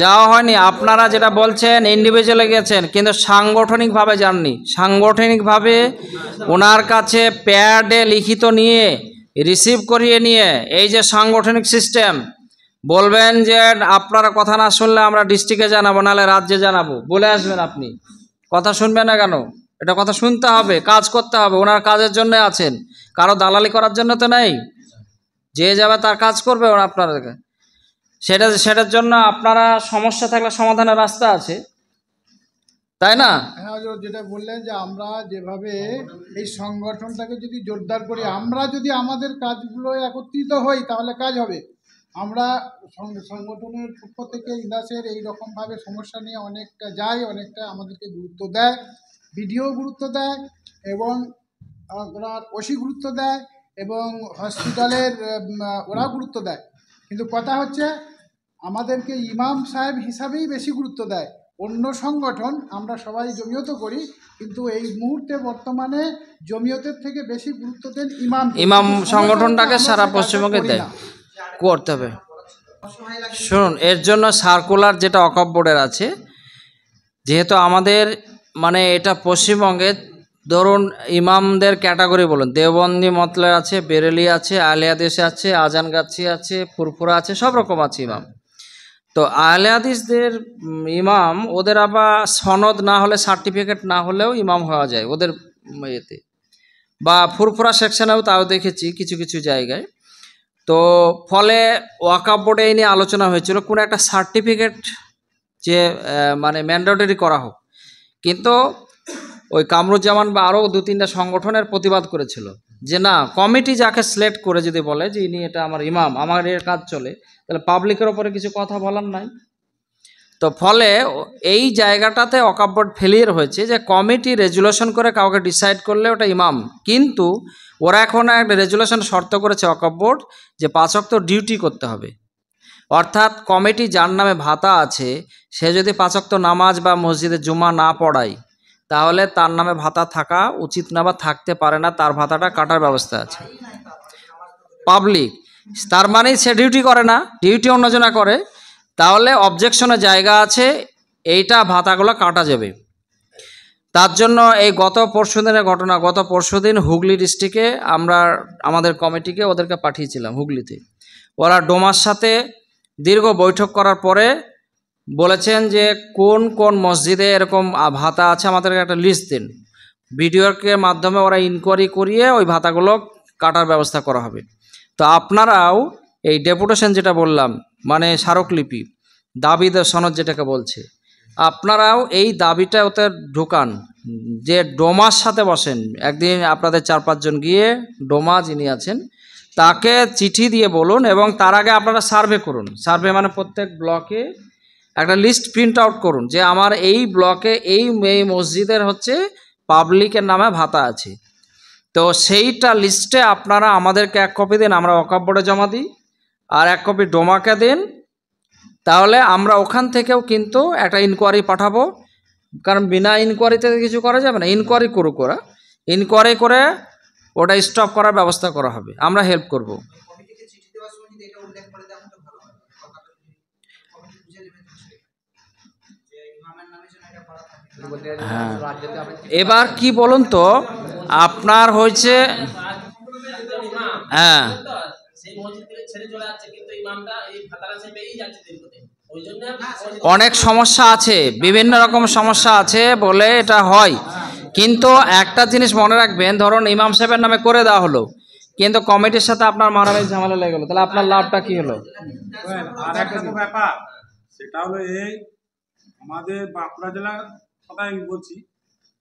Speaker 1: যাওয়া হয়নি, আপনারা যেটা বলছেন ইন্ডিভিজুয়ালে গেছেন, কিন্তু সাংগঠনিকভাবে যাননি। সাংগঠনিকভাবে ওনার কাছে প্যাডে লিখিত নিয়ে রিসিভ করিয়ে নিয়ে, এই যে সাংগঠনিক সিস্টেম, বলবেন যে আপনারা কথা না শুনলে আমরা ডিস্ট্রিক্টে জানাবো, নাহলে রাজ্যে জানাবো, বলে আসবেন। আপনি কথা শুনবেন না কেন? এটা কথা শুনতে হবে, কাজ করতে হবে। ওনার কাজের জন্য আছেন, কারো দালালি করার জন্য তো নেই। যে যাবে তার কাজ করবে ওরা আপনাদেরকে। সেটার জন্য আপনারা সমস্যা থাকলে সমাধানের রাস্তা আছে, তাই না?
Speaker 4: হ্যাঁ, যেটা বললেন যে আমরা যেভাবে এই সংগঠনটাকে যদি জোরদার করি, আমরা যদি আমাদের কাজগুলো একত্রিত হই তাহলে কাজ হবে। আমরা সংগঠনের পক্ষ থেকে ইন্দাসের এইরকমভাবে সমস্যা নিয়ে অনেকটা যাই, অনেকটা আমাদেরকে গুরুত্ব দেয়, বিডিও গুরুত্ব দেয় এবং ওনার ওসি গুরুত্ব দেয় এবং হসপিটালের ওরা গুরুত্ব দেয়। কিন্তু কথা হচ্ছে আমাদেরকে ইমাম সাহেব হিসাবেই বেশি গুরুত্ব দেয়। অন্য সংগঠন আমরা সবাই জমিয়ত করি, কিন্তু এই মুহূর্তে বর্তমানে জমিয়তের থেকে বেশি গুরুত্ব দেন
Speaker 1: ইমাম সংগঠনটাকে সারা পশ্চিমবঙ্গে দেয়, করতে হবে। শুনুন, এর জন্য সার্কুলার যেটা ওয়াকফ বোর্ডের আছে, যেহেতু আমাদের মানে এটা পশ্চিমবঙ্গে ধরুন ইমামদের ক্যাটাগরি বলুন, দেওবন্দি মতলে আছে, বেরেলি আছে, আহলে হাদিস আছে, আজানগাছি আছে, ফুরফুরা আছে, সব রকম আছে ইমাম। তো আহলে হাদিসদের ইমাম, ওদের আবার সনদ না হলে, সার্টিফিকেট না হলেও ইমাম হওয়া যায় ওদের ইয়েতে, বা ফুরফুরা সেকশনেও তাও দেখেছি কিছু কিছু জায়গায়। তো ফলে ওয়াকফ বোর্ডে এই নিয়ে আলোচনা হয়েছিল কোনো একটা সার্টিফিকেট যে মানে ম্যান্ডেটরি করা হোক, কিন্তু ওই কামরুজ্জামান বা আরও 2-3টা সংগঠনের প্রতিবাদ করেছিল যে না, কমিটি যাকে সিলেক্ট করে যদি বলে যে ইনি এটা আমার ইমাম, আমার এর কাজ চলে, তাহলে পাবলিকের ওপরে কিছু কথা বলার নাই। তো ফলে এই জায়গাটাতে ওয়াকফ বোর্ড ফেলিয়ার হয়েছে যে কমিটি রেজুলেশন করে কাউকে ডিসাইড করলে ওটা ইমাম, কিন্তু ওরা এখন একটা রেজুলেশন শর্ত করেছে ওয়াকফ বোর্ড যে 5 ওয়াক্ত ডিউটি করতে হবে। অর্থাৎ কমিটি যার নামে ভাতা আছে সে যদি 5 ওয়াক্ত নামাজ বা মসজিদে জুমা না পড়ায় তাহলে তার নামে ভাতা থাকা উচিত না বা থাকতে পারে না, তার ভাতাটা কাটার ব্যবস্থা আছে। পাবলিক তার মানে সে ডিউটি করে না, ডিউটি অন্যজনা করে, তাহলে অবজেকশনের জায়গা আছে, এইটা ভাতাগুলো কাটা যাবে। তার জন্য এই গত পরশুদিনের ঘটনা, গত পরশুদিন হুগলি ডিস্ট্রিক্টে আমরা আমাদের কমিটিকে ওদেরকে পাঠিয়েছিলাম হুগলিতে। ওরা ডোমার সাথে দীর্ঘ বৈঠক করার পরে বলেছেন যে কোন কোন মসজিদে এরকম ভাতা আছে আমাদেরকে একটা লিস্ট দিন। বিডিওর মাধ্যমে ওরা ইনকোয়ারি করিয়ে ওই ভাতাগুলো কাটার ব্যবস্থা করা হবে। তো আপনারাও এই ডেপুটেশন যেটা বললাম, মানে স্মারকলিপি, দাবি সনদ যেটাকে বলছে, আপনারাও এই দাবিটা ওতে ঢোকান যে ডোমার সাথে বসেন, একদিন আপনাদের 4-5 জন গিয়ে ডোমা যিনি আছেন তাকে চিঠি দিয়ে বলুন, এবং তার আগে আপনারা সার্ভে করুন। সার্ভে মানে প্রত্যেক ব্লকে একটা লিস্ট প্রিন্ট আউট করুন যে আমার এই ব্লকে এই মসজিদের হচ্ছে পাবলিকের নামে ভাতা আছে। তো সেইটা লিস্টে আপনারা আমাদেরকে 1 কপি দিন, আমরা ওয়াকফ বোর্ডে জমা দিই, আর 1 কপি ডোমাকে দিন। তাহলে আমরা ওখান থেকেও কিন্তু একটা ইনকোয়ারি পাঠাবো, কারণ বিনা ইনকোয়ারিতে কিছু করা যাবে না। ইনকোয়ারি করুক ওরা, ইনকোয়ারি করে ওটা স্টপ করার ব্যবস্থা করা হবে, আমরা হেল্প করব। হ্যাঁ, এবার কি বলুন তো, আপনার হয়েছে হ্যাঁ অনেক সমস্যা আছে, বিভিন্ন রকম সমস্যা আছে বলে এটা হয়। কিন্তু একটা জিনিস মনে রাখবেন, ধরুন ইমাম সাহেবের নামে করে দেওয়া হলো, কিন্তু কমিটির সাথে আপনার মারামারি ঝামেলা লেগে গেলো, তাহলে আপনার লাভটা কি হলো?
Speaker 5: আর একটা তো ব্যাপার, সেটা হলো এই আমাদের বাঁকুড়া জেলার কথা আমি বলছি,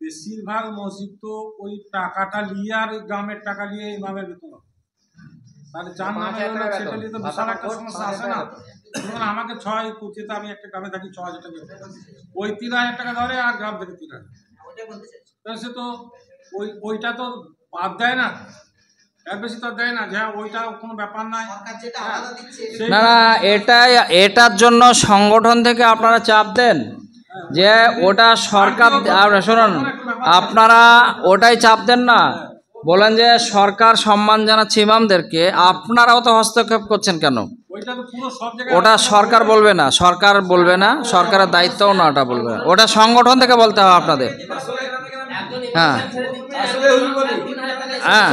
Speaker 5: বেশিরভাগ মসজিদ তো ওই টাকাটা নিয়ে আর গ্রামের টাকা নিয়ে ইমামের বেতন হয়। তাহলে যার নামে হলো সেটা নিয়ে তো বিশাল একটা সমস্যা আসে না? ধরুন আমাকে 6 কোটিতে, আমি একটা গ্রামে থাকি, 6,000 টাকা ওই 3,000 টাকা ধরে, আর গ্রাম থেকে 3,000, সে তো ওইটা তো বাদ দেয় না, এর বেশি তো দেয় না, যে ওইটা কোনো ব্যাপার নাই।
Speaker 1: না না, এটার জন্য সংগঠন থেকে আপনারা চাপ দেন যে ওটা সরকার, শুনুন, আপনারা ওটাই চাপ দেন না, বলেন যে সরকার সম্মান জানাচ্ছে ইমামদেরকে, আপনারাও তো হস্তক্ষেপ করছেন কেন? ওটা সরকার বলবে না, সরকার বলবে না, সরকারের দায়িত্বও না, ওটা বলবে, ওটা সংগঠন থেকে বলতে হবে আপনাদের। হ্যাঁ হ্যাঁ,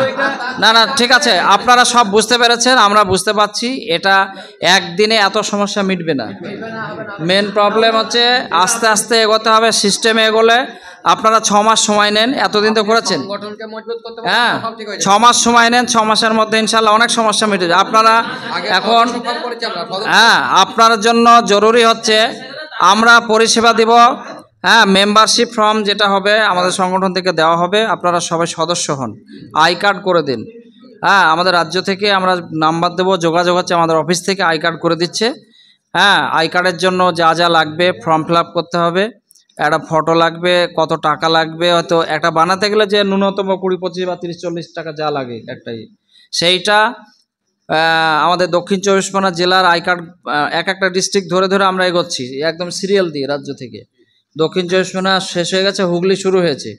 Speaker 1: না না, ঠিক আছে, আপনারা সব বুঝতে পেরেছেন, আমরা বুঝতে পারছি। এটা একদিনে এত সমস্যা মিটবে না। মেন প্রবলেম হচ্ছে আস্তে আস্তে এগোতে হবে, সিস্টেমে এগোলে। আপনারা 6 মাস সময় নেন, এতদিন তো করেছেন। হ্যাঁ, 6 মাস সময় নেন, 6 মাসের মধ্যে ইনশাল্লাহ অনেক সমস্যা মিটে যাবে। আপনারা এখন হ্যাঁ, আপনার জন্য জরুরি হচ্ছে আমরা পরিষেবা দিব। হ্যাঁ, মেম্বারশিপ ফর্ম যেটা হবে আমাদের সংগঠন থেকে দেওয়া হবে, আপনারা সবাই সদস্য হন, আই কার্ড করে দিন। হ্যাঁ, আমাদের রাজ্য থেকে আমরা নাম্বার দেবো, যোগাযোগ হচ্ছে আমাদের অফিস থেকে আই কার্ড করে দিচ্ছে। হ্যাঁ, আই কার্ডের জন্য যা যা লাগবে ফর্ম ফিল আপ করতে হবে, একটা ফটো লাগবে, কত টাকা লাগবে, হয়তো একটা বানাতে গেলে যে ন্যূনতম 20-25 বা 30-40 টাকা যা লাগে একটাই, সেইটা আমাদের দক্ষিণ 24 পরগনা জেলার আই কার্ড একটা ডিস্ট্রিক্ট ধরে ধরে আমরা এগোচ্ছি, একদম সিরিয়াল দিয়ে রাজ্য থেকে। দক্ষিণ 24 পরগনা শেষ হয়ে গেছে, হুগলি শুরু হয়েছে,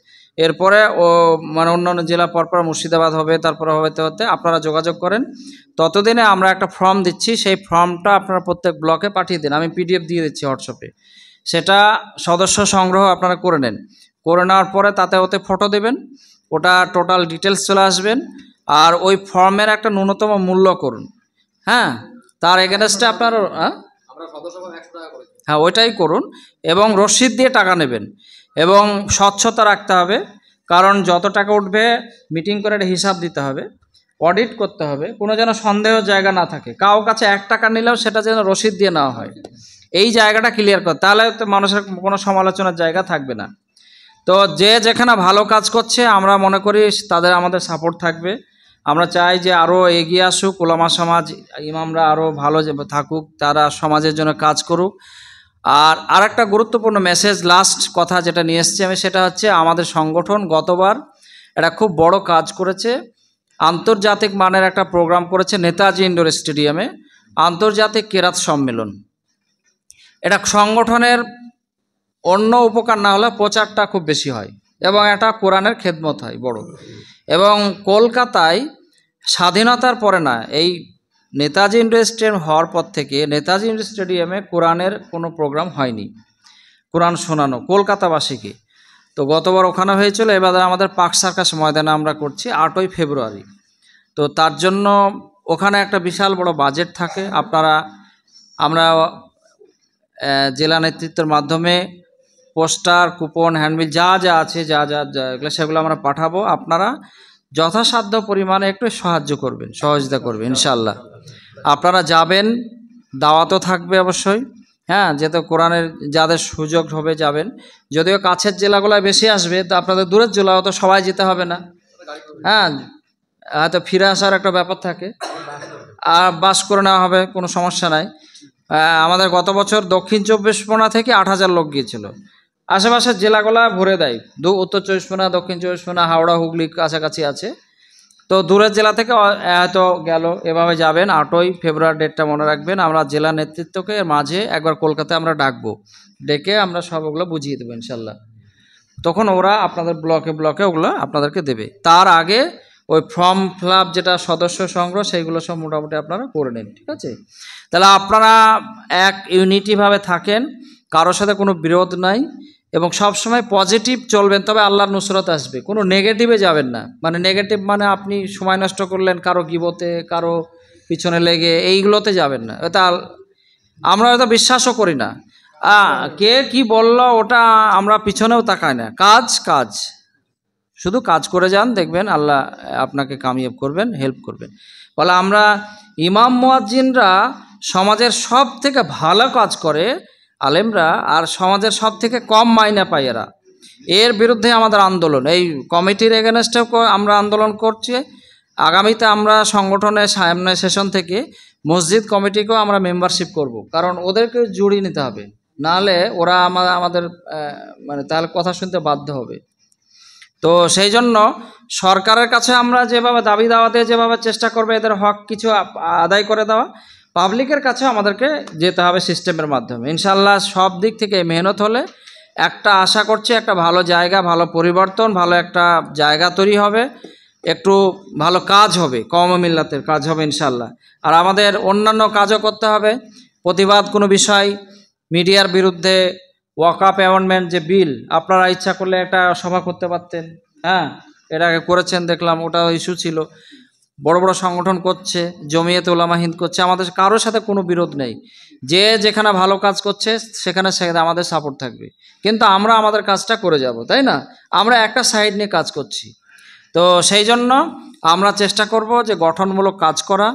Speaker 1: এরপরে ও মানে অন্যান্য জেলা পরপর মুর্শিদাবাদ হবে, তারপরে হতে হতে আপনারা যোগাযোগ করেন। ততদিনে আমরা একটা ফর্ম দিচ্ছি, সেই ফর্মটা আপনারা প্রত্যেক ব্লকে পাঠিয়ে দিন, আমি PDF দিয়ে দিচ্ছি হোয়াটসঅ্যাপে। সেটা সদস্য সংগ্রহ আপনারা করে নেন, করে নেওয়ার পরে তাতে ওতে ফটো দেবেন, ওটা টোটাল ডিটেলস চলে আসবেন। আর ওই ফর্মের একটা ন্যূনতম মূল্য করুন। হ্যাঁ, তার এগেনস্টে আপনার হ্যাঁ ওইটাই করুন, এবং রসিদ দিয়ে টাকা নেবেন, এবং স্বচ্ছতা রাখতে হবে, কারণ যত টাকা উঠবে মিটিং করে একটা হিসাব দিতে হবে, অডিট করতে হবে, কোনো যেন সন্দেহ জায়গা না থাকে। কারো কাছে 1 টাকা নিলেও সেটা যেন রসিদ দিয়ে নেওয়া হয়, এই জায়গাটা ক্লিয়ার কর, তাহলে তো মানুষের কোনো সমালোচনার জায়গা থাকবে না। তো যে যেখানে ভালো কাজ করছে আমরা মনে করি তাদের আমাদের সাপোর্ট থাকবে। আমরা চাই যে আরও এগিয়ে আসুক ওলামা সমাজ, ইমামরা আরও ভালো থাকুক, তারা সমাজের জন্য কাজ করুক। আর একটা গুরুত্বপূর্ণ মেসেজ, লাস্ট কথা যেটা নিয়ে এসেছি আমি, সেটা হচ্ছে আমাদের সংগঠন গতবার একটা খুব বড় কাজ করেছে, আন্তর্জাতিক মানের একটা প্রোগ্রাম করেছে নেতাজি ইন্ডোর স্টেডিয়ামে, আন্তর্জাতিক কেরাত সম্মেলন। এটা সংগঠনের অন্য উপকার না হলে প্রচারটা খুব বেশি হয়, এবং এটা কোরআনের খেদমত হয় বড়। এবং কলকাতায় স্বাধীনতার পরে না, এই নেতাজি ইন্ডোর স্টেডিয়াম হওয়ার পর থেকে নেতাজি ইন্ডোর স্টেডিয়ামে কোরআনের কোনো প্রোগ্রাম হয়নি, কোরআন শোনানো কলকাতাবাসীকে। তো গতবার ওখানে হয়েছিল, এবার আমাদের পার্ক সার্কাস ময়দানে আমরা করছি 8ই ফেব্রুয়ারি। তো তার জন্য ওখানে একটা বিশাল বড় বাজেট থাকে। আমরা জেলা নেতৃত্বের মাধ্যমে পোস্টার, কুপন, হ্যান্ডবিল যা যা আছে, যা এগুলো সেগুলো আমরা পাঠাবো। আপনারা যথাসাধ্য পরিমাণে একটু সাহায্য করবেন, সহযোগিতা করবেন ইনশাল্লাহ। আপনারা যাবেন, দাওয়াতও থাকবে অবশ্যই। হ্যাঁ, যেহেতু কোরআনের যাদের সুযোগ হবে যাবেন। যদিও কাছের জেলাগুলোয় বেশি আসবে, তো আপনাদের দূরের জেলা তো সবাই যেতে হবে না। হ্যাঁ, হয়তো ফিরে আসার একটা ব্যাপার থাকে, আর বাস করে নেওয়া হবে, কোনো সমস্যা নাই। আমাদের গত বছর দক্ষিণ 24 পরগনা থেকে 8,000 লোক গিয়েছিল। আশেপাশের জেলাগুলা ভরে দেয়, উত্তর 24 পরগনা, দক্ষিণ 24 পরগনা, হাওড়া, হুগলি কাছাকাছি আছে। তো দূরের জেলা থেকে হয়তো গেল, এভাবে যাবেন। 8ই ফেব্রুয়ারি ডেটটা মনে রাখবেন। আমরা জেলা নেতৃত্বকে মাঝে একবার কলকাতায় আমরা ডাকবো, ডেকে আমরা সব ওগুলো বুঝিয়ে দেবো ইনশাল্লাহ। তখন ওরা আপনাদের ব্লকে ব্লকে ওগুলো আপনাদেরকে দেবে। তার আগে ওই ফর্ম ফিল আপ যেটা সদস্য সংগ্রহ, সেইগুলো সব মোটামুটি আপনারা করে নিন, ঠিক আছে? তাহলে আপনারা এক ইউনিটিভাবে থাকেন, কারোর সাথে কোনো বিরোধ নাই, এবং সব সময় পজিটিভ চলবেন, তবে আল্লাহর নুসরত আসবে। কোনো নেগেটিভে যাবেন না। মানে নেগেটিভ মানে আপনি সময় নষ্ট করলেন কারো গিবতে, কারো পিছনে লেগে, এইগুলোতে যাবেন না। এটা আমরা হয়তো বিশ্বাসও করি না। কে কি বললো ওটা আমরা পিছনেও তাকাই না। কাজ কাজ, শুধু কাজ করে যান, দেখবেন আল্লাহ আপনাকে কামিয়াব করবেন, হেল্প করবেন। বলে আমরা ইমাম মুয়াজ্জিনরা সমাজের সব থেকে ভালো কাজ করে আলেমরা, আর সমাজের সব থেকে কম মাইনে পায় এরা। এর বিরুদ্ধে আমাদের আন্দোলন, এই কমিটির এগেনস্টেও আমরা আন্দোলন করছি। আগামীতে আমরা সংগঠনের সামনে সেশন থেকে মসজিদ কমিটিকেও আমরা মেম্বারশিপ করব, কারণ ওদেরকে জুড়িয়ে নিতে হবে, নাহলে ওরা আমাদের মানে তাহলে কথা শুনতে বাধ্য হবে। তো সেই জন্য সরকারের কাছে আমরা যেভাবে দাবি দাওয়াতে যেভাবে চেষ্টা করবে এদের হক কিছু আদায় করে দেওয়া, পাবলিকের কাছে আমাদেরকে যেতে হবে সিস্টেমের মাধ্যমে। ইনশাল্লাহ সব দিক থেকে মেহনত হলে একটা আশা করছি একটা ভালো জায়গা, ভালো পরিবর্তন, ভালো একটা জায়গা তৈরি হবে, একটু ভালো কাজ হবে, কওমে মিল্লাতের কাজ হবে ইনশাল্লাহ। আর আমাদের অন্যান্য কাজও করতে হবে। প্রতিবাদ কোনো বিষয়, মিডিয়ার বিরুদ্ধে ওয়াকআপ অ্যামেন্ডমেন্ট যে বিল, আপনারা ইচ্ছা করলে একটা সভা করতে পারতেন। হ্যাঁ, এর আগে করেছেন দেখলাম, ওটা ইস্যু ছিল। বড় বড় সংগঠন করছে, জমিয়ত উলামা হিন্দ করছে, আমাদের কারোর সাথে কোনো বিরোধ নেই। যে যেখানে ভালো কাজ করছে সেখানে আমাদের সাপোর্ট থাকবে, কিন্তু আমরা আমাদের কাজটা করে যাব, তাই না? আমরা একটা সাইড নিয়ে কাজ করছি। তো সেই জন্য আমরা চেষ্টা করব যে গঠনমূলক কাজ করা।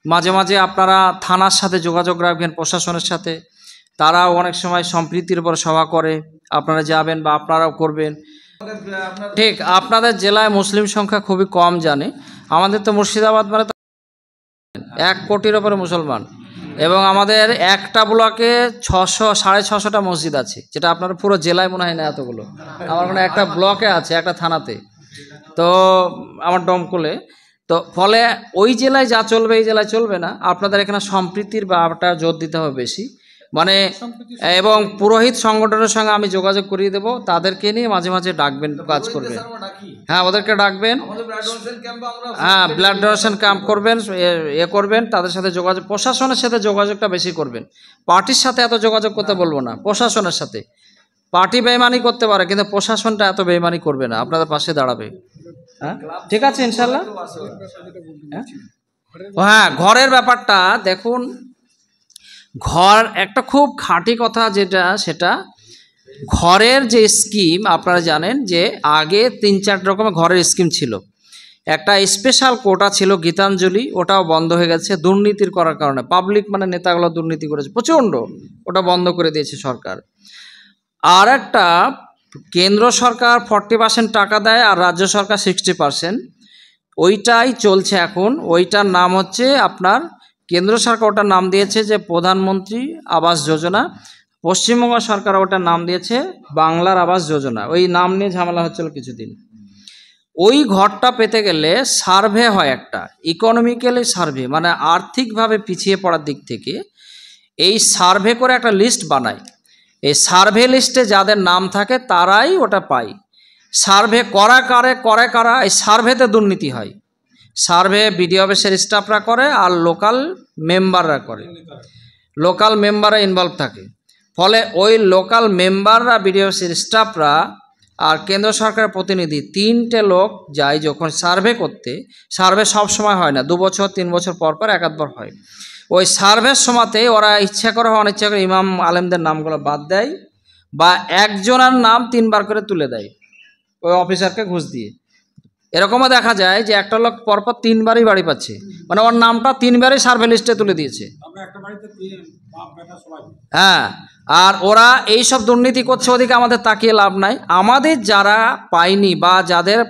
Speaker 1: মাঝে মাঝে আপনারা থানার সাথে যোগাযোগ রাখবেন, প্রশাসনের সাথে। তারাও অনেক সময় সম্প্রীতির উপর সভা করে, আপনারা যাবেন বা আপনারাও করবেন। ঠিক, আপনাদের জেলায় মুসলিম সংখ্যা খুবই কম জানে। আমাদের তো মুর্শিদাবাদ মানে 1 কোটির ওপরে মুসলমান, এবং আমাদের একটা ব্লকে 600-650টা মসজিদ আছে, যেটা আপনার পুরো জেলায় মনে হয় না এতগুলো। আমার মনে হয় একটা ব্লকে আছে, একটা থানাতে, তো আমার দমকলে। তো ফলে ওই জেলায় যা চলবে এই জেলায় চলবে না। আপনাদের এখানে সম্প্রীতির ব্যাপারটা জোর দিতে হবে বেশি, মানে। এবং পুরোহিত সংগঠনের সঙ্গে আমি যোগাযোগ করিয়ে দেবো, তাদেরকে নিয়ে মাঝে মাঝে ডাকবেন, কাজ করবেন। হ্যাঁ, ওদেরকে ডাকবেন। হ্যাঁ, ব্লাড ডোনেশন ক্যাম্প করবেন, করবেন, তাদের সাথে যোগাযোগ, প্রশাসনের সাথে যোগাযোগটা বেশি করবেন। পার্টির সাথে এত যোগাযোগ করতে বলবো না, প্রশাসনের সাথে। পার্টি বেইমানি করতে পারে, কিন্তু প্রশাসনটা এত বেইমানি করবে না, আপনাদের পাশে দাঁড়াবে। হ্যাঁ, ঠিক আছে ইনশাল্লাহ। হ্যাঁ, ঘরের ব্যাপারটা দেখুন, ঘর একটা খুব খাঁটি কথা যেটা, সেটা ঘরের যে স্কিম আপনারা জানেন যে আগে 3-4 রকমের ঘরের স্কিম ছিল। একটা স্পেশাল কোটা ছিল গীতাঞ্জলি, ওটাও বন্ধ হয়ে গেছে দুর্নীতির করার কারণে। পাবলিক মানে নেতাগুলো দুর্নীতি করেছে প্রচণ্ড, ওটা বন্ধ করে দিয়েছে সরকার। আর একটা কেন্দ্র সরকার 40% টাকা দেয় আর রাজ্য সরকার 60%, ওইটাই চলছে এখন। ওইটার নাম হচ্ছে আপনার, কেন্দ্র সরকার ওটার নাম দিয়েছে যে প্রধানমন্ত্রী আবাস যোজনা, পশ্চিমবঙ্গ সরকার ওটার নাম দিয়েছে বাংলার আবাস যোজনা। ওই নাম নিয়ে ঝামেলা হচ্ছিল কিছুদিন। ওই ঘরটা পেতে গেলে সার্ভে হয়, একটা ইকোনমিক্যালি সার্ভে, মানে আর্থিকভাবে পিছিয়ে পড়ার দিক থেকে এই সার্ভে করে একটা লিস্ট বানায়। এই সার্ভে লিস্টে যাদের নাম থাকে তারাই ওটা পায়। সার্ভে করে কারা, এই সার্ভেতে দুর্নীতি হয়। সার্ভে বিডিও অফিসের স্টাফরা করে আর লোকাল মেম্বাররা করে, লোকাল মেম্বাররা ইনভলভ থাকে। ফলে ওই লোকাল মেম্বাররা, বিডিও অফিসের স্টাফরা আর কেন্দ্র সরকারের প্রতিনিধি, 3টে লোক যায় যখন সার্ভে করতে। সার্ভে সব সময় হয় না, 2 বছর 3 বছর পর পর একাধবার হয়। ওই সার্ভের সময়তে ওরা ইচ্ছা করে অনিচ্ছা করে ইমাম আলেমদের নামগুলো বাদ দেয়, বা একজনের নাম 3 বার করে তুলে দেয় ওই অফিসারকে ঘুষ দিয়ে। এরকমও দেখা যায় যে একটা লোক পরপর 3বারই বাড়ি পাচ্ছে, মানে ওর নামটা 3বারই সার্ভে লিস্টে তুলে দিয়েছে।
Speaker 5: তবে একটা বাড়িতে বাপ বেটা সবাই।
Speaker 1: হ্যাঁ, আর ওরা এই সব দুর্নীতি করছে, ওদিকে আমাদের তাকিয়ে লাভ নাই। আমাদের যারা পায়নি বা যাদের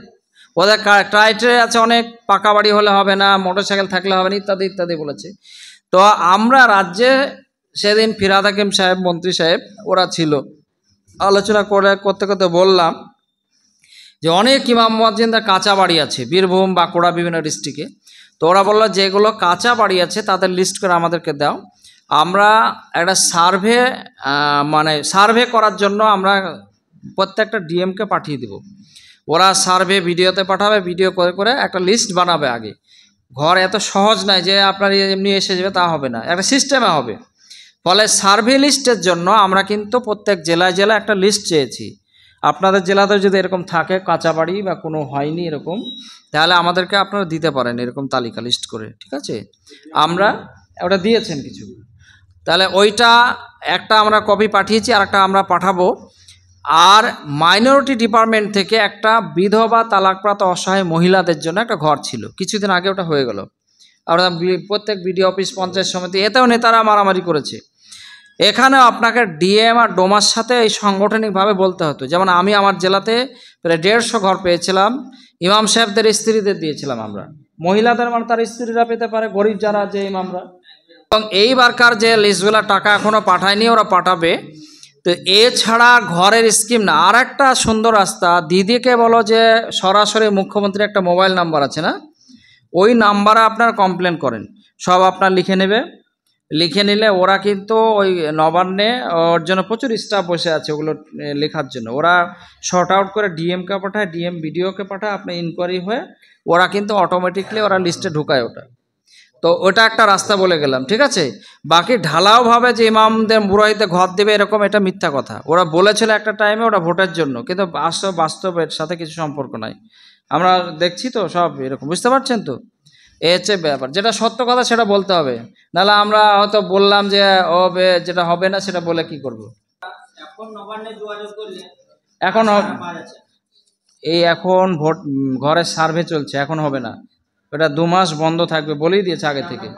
Speaker 1: ওদের ক্রাইটেরিয়া আছে, অনেক পাকা বাড়ি হলে হবে না, মোটরসাইকেল থাকলে হবে না, ইত্যাদি ইত্যাদি বলেছে। তো আমরা রাজ্যে সেদিন ফিরহাদ হাকিম সাহেব, মন্ত্রী সাহেব ওরা ছিল, আলোচনা করতে করতে বললাম যে অনেক ইমাম মুয়াজ্জিনদের কাঁচা বাড়ি আছে বীরভূম, বাঁকুড়া, বিভিন্ন ডিস্ট্রিক্টে। তো ওরা বললো যেগুলো কাঁচা বাড়ি আছে তাদের লিস্ট করে আমাদেরকে দাও, আমরা একটা সার্ভে করার জন্য আমরা প্রত্যেকটা ডিএমকে পাঠিয়ে দেব। ওরা সার্ভে ভিডিওতে পাঠাবে, ভিডিও করে করে একটা লিস্ট বানাবে। আগে ঘর এত সহজ নয় যে আপনার এমনি এসে যাবে, তা হবে না, একটা সিস্টেমে হবে। ফলে সার্ভে লিস্টের জন্য আমরা কিন্তু প্রত্যেক জেলায় জেলায় একটা লিস্ট চেয়েছি। আপনাদের জেলাতে যদি এরকম থাকে কাঁচা বাড়ি বা কোনো হয়নি এরকম, তাহলে আমাদেরকে আপনারা দিতে পারেন এরকম তালিকা লিস্ট করে, ঠিক আছে? আমরা ওটা দিয়েছেন কিছু, তাহলে ওইটা একটা আমরা কপি পাঠিয়েছি, আর একটা আমরা পাঠাবো। আর মাইনরিটি ডিপার্টমেন্ট থেকে একটা বিধবা তালাকপ্রাপ্ত অসহায় মহিলাদের জন্য একটা ঘর ছিল, কিছুদিন আগে ওটা হয়ে গেল। আমরা প্রত্যেক বিডিও অফিস, পঞ্চায়েত সমিতি, এতেও নেতারা মারামারি করেছে। এখানেও আপনাকে ডিএম আর ডোমার সাথে এই সাংগঠনিকভাবে বলতে হতো। যেমন আমি আমার জেলাতে প্রায় 150 ঘর পেয়েছিলাম, ইমাম সাহেবদের স্ত্রীদের দিয়েছিলাম আমরা, মহিলাদের মানে তার স্ত্রীরা পেতে পারে, গরিব যারা যে ইমামরা। এবং এইবারকার যে লিস্টগুলো টাকা এখনও পাঠায়নি, ওরা পাঠাবে। তো এছাড়া ঘরের স্কিম না, আর একটা সুন্দর রাস্তা, দিদিকে বলো যে সরাসরি মুখ্যমন্ত্রীর একটা মোবাইল নাম্বার আছে না, ওই নাম্বারে আপনার কমপ্লেন করেন, সব আপনার লিখে নেবে। লিখে নিলে ওরা কিন্তু ওই নবান্নে ওর জন্য প্রচুর স্টাফ বসে আছে ওগুলো লেখার জন্য, ওরা শর্ট আউট করে ডিএমকে পাঠায়, ডিএম বিডিওকে পাঠায়, আপনার ইনকোয়ারি হয়ে ওরা কিন্তু অটোমেটিকলি ওরা লিস্টে ঢুকায় ওটা। তো ওটা একটা রাস্তা বলে গেলাম, ঠিক আছে? বাকি ঢালাওভাবে যে ইমামদের মুরাইতে ঘর দেবে এরকম, এটা মিথ্যা কথা। ওরা বলেছিল একটা টাইমে ওটা ভোটের জন্য, কিন্তু বাস্তবের সাথে কিছু সম্পর্ক নাই। আমরা দেখছি তো সব এরকম, বুঝতে পারছেন তো? এ হচ্ছে ব্যাপার, যেটা সত্য কথা সেটা বলতে হবে, নাহলে আমরা হয়তো বললাম যে হবে, যেটা হবে না সেটা বলে কি করব। এখন এখন ভোট ঘরের সার্ভে চলছে, এখন হবে না, ওটা 2 মাস বন্ধ থাকবে বলেই দিয়েছে আগে থেকে।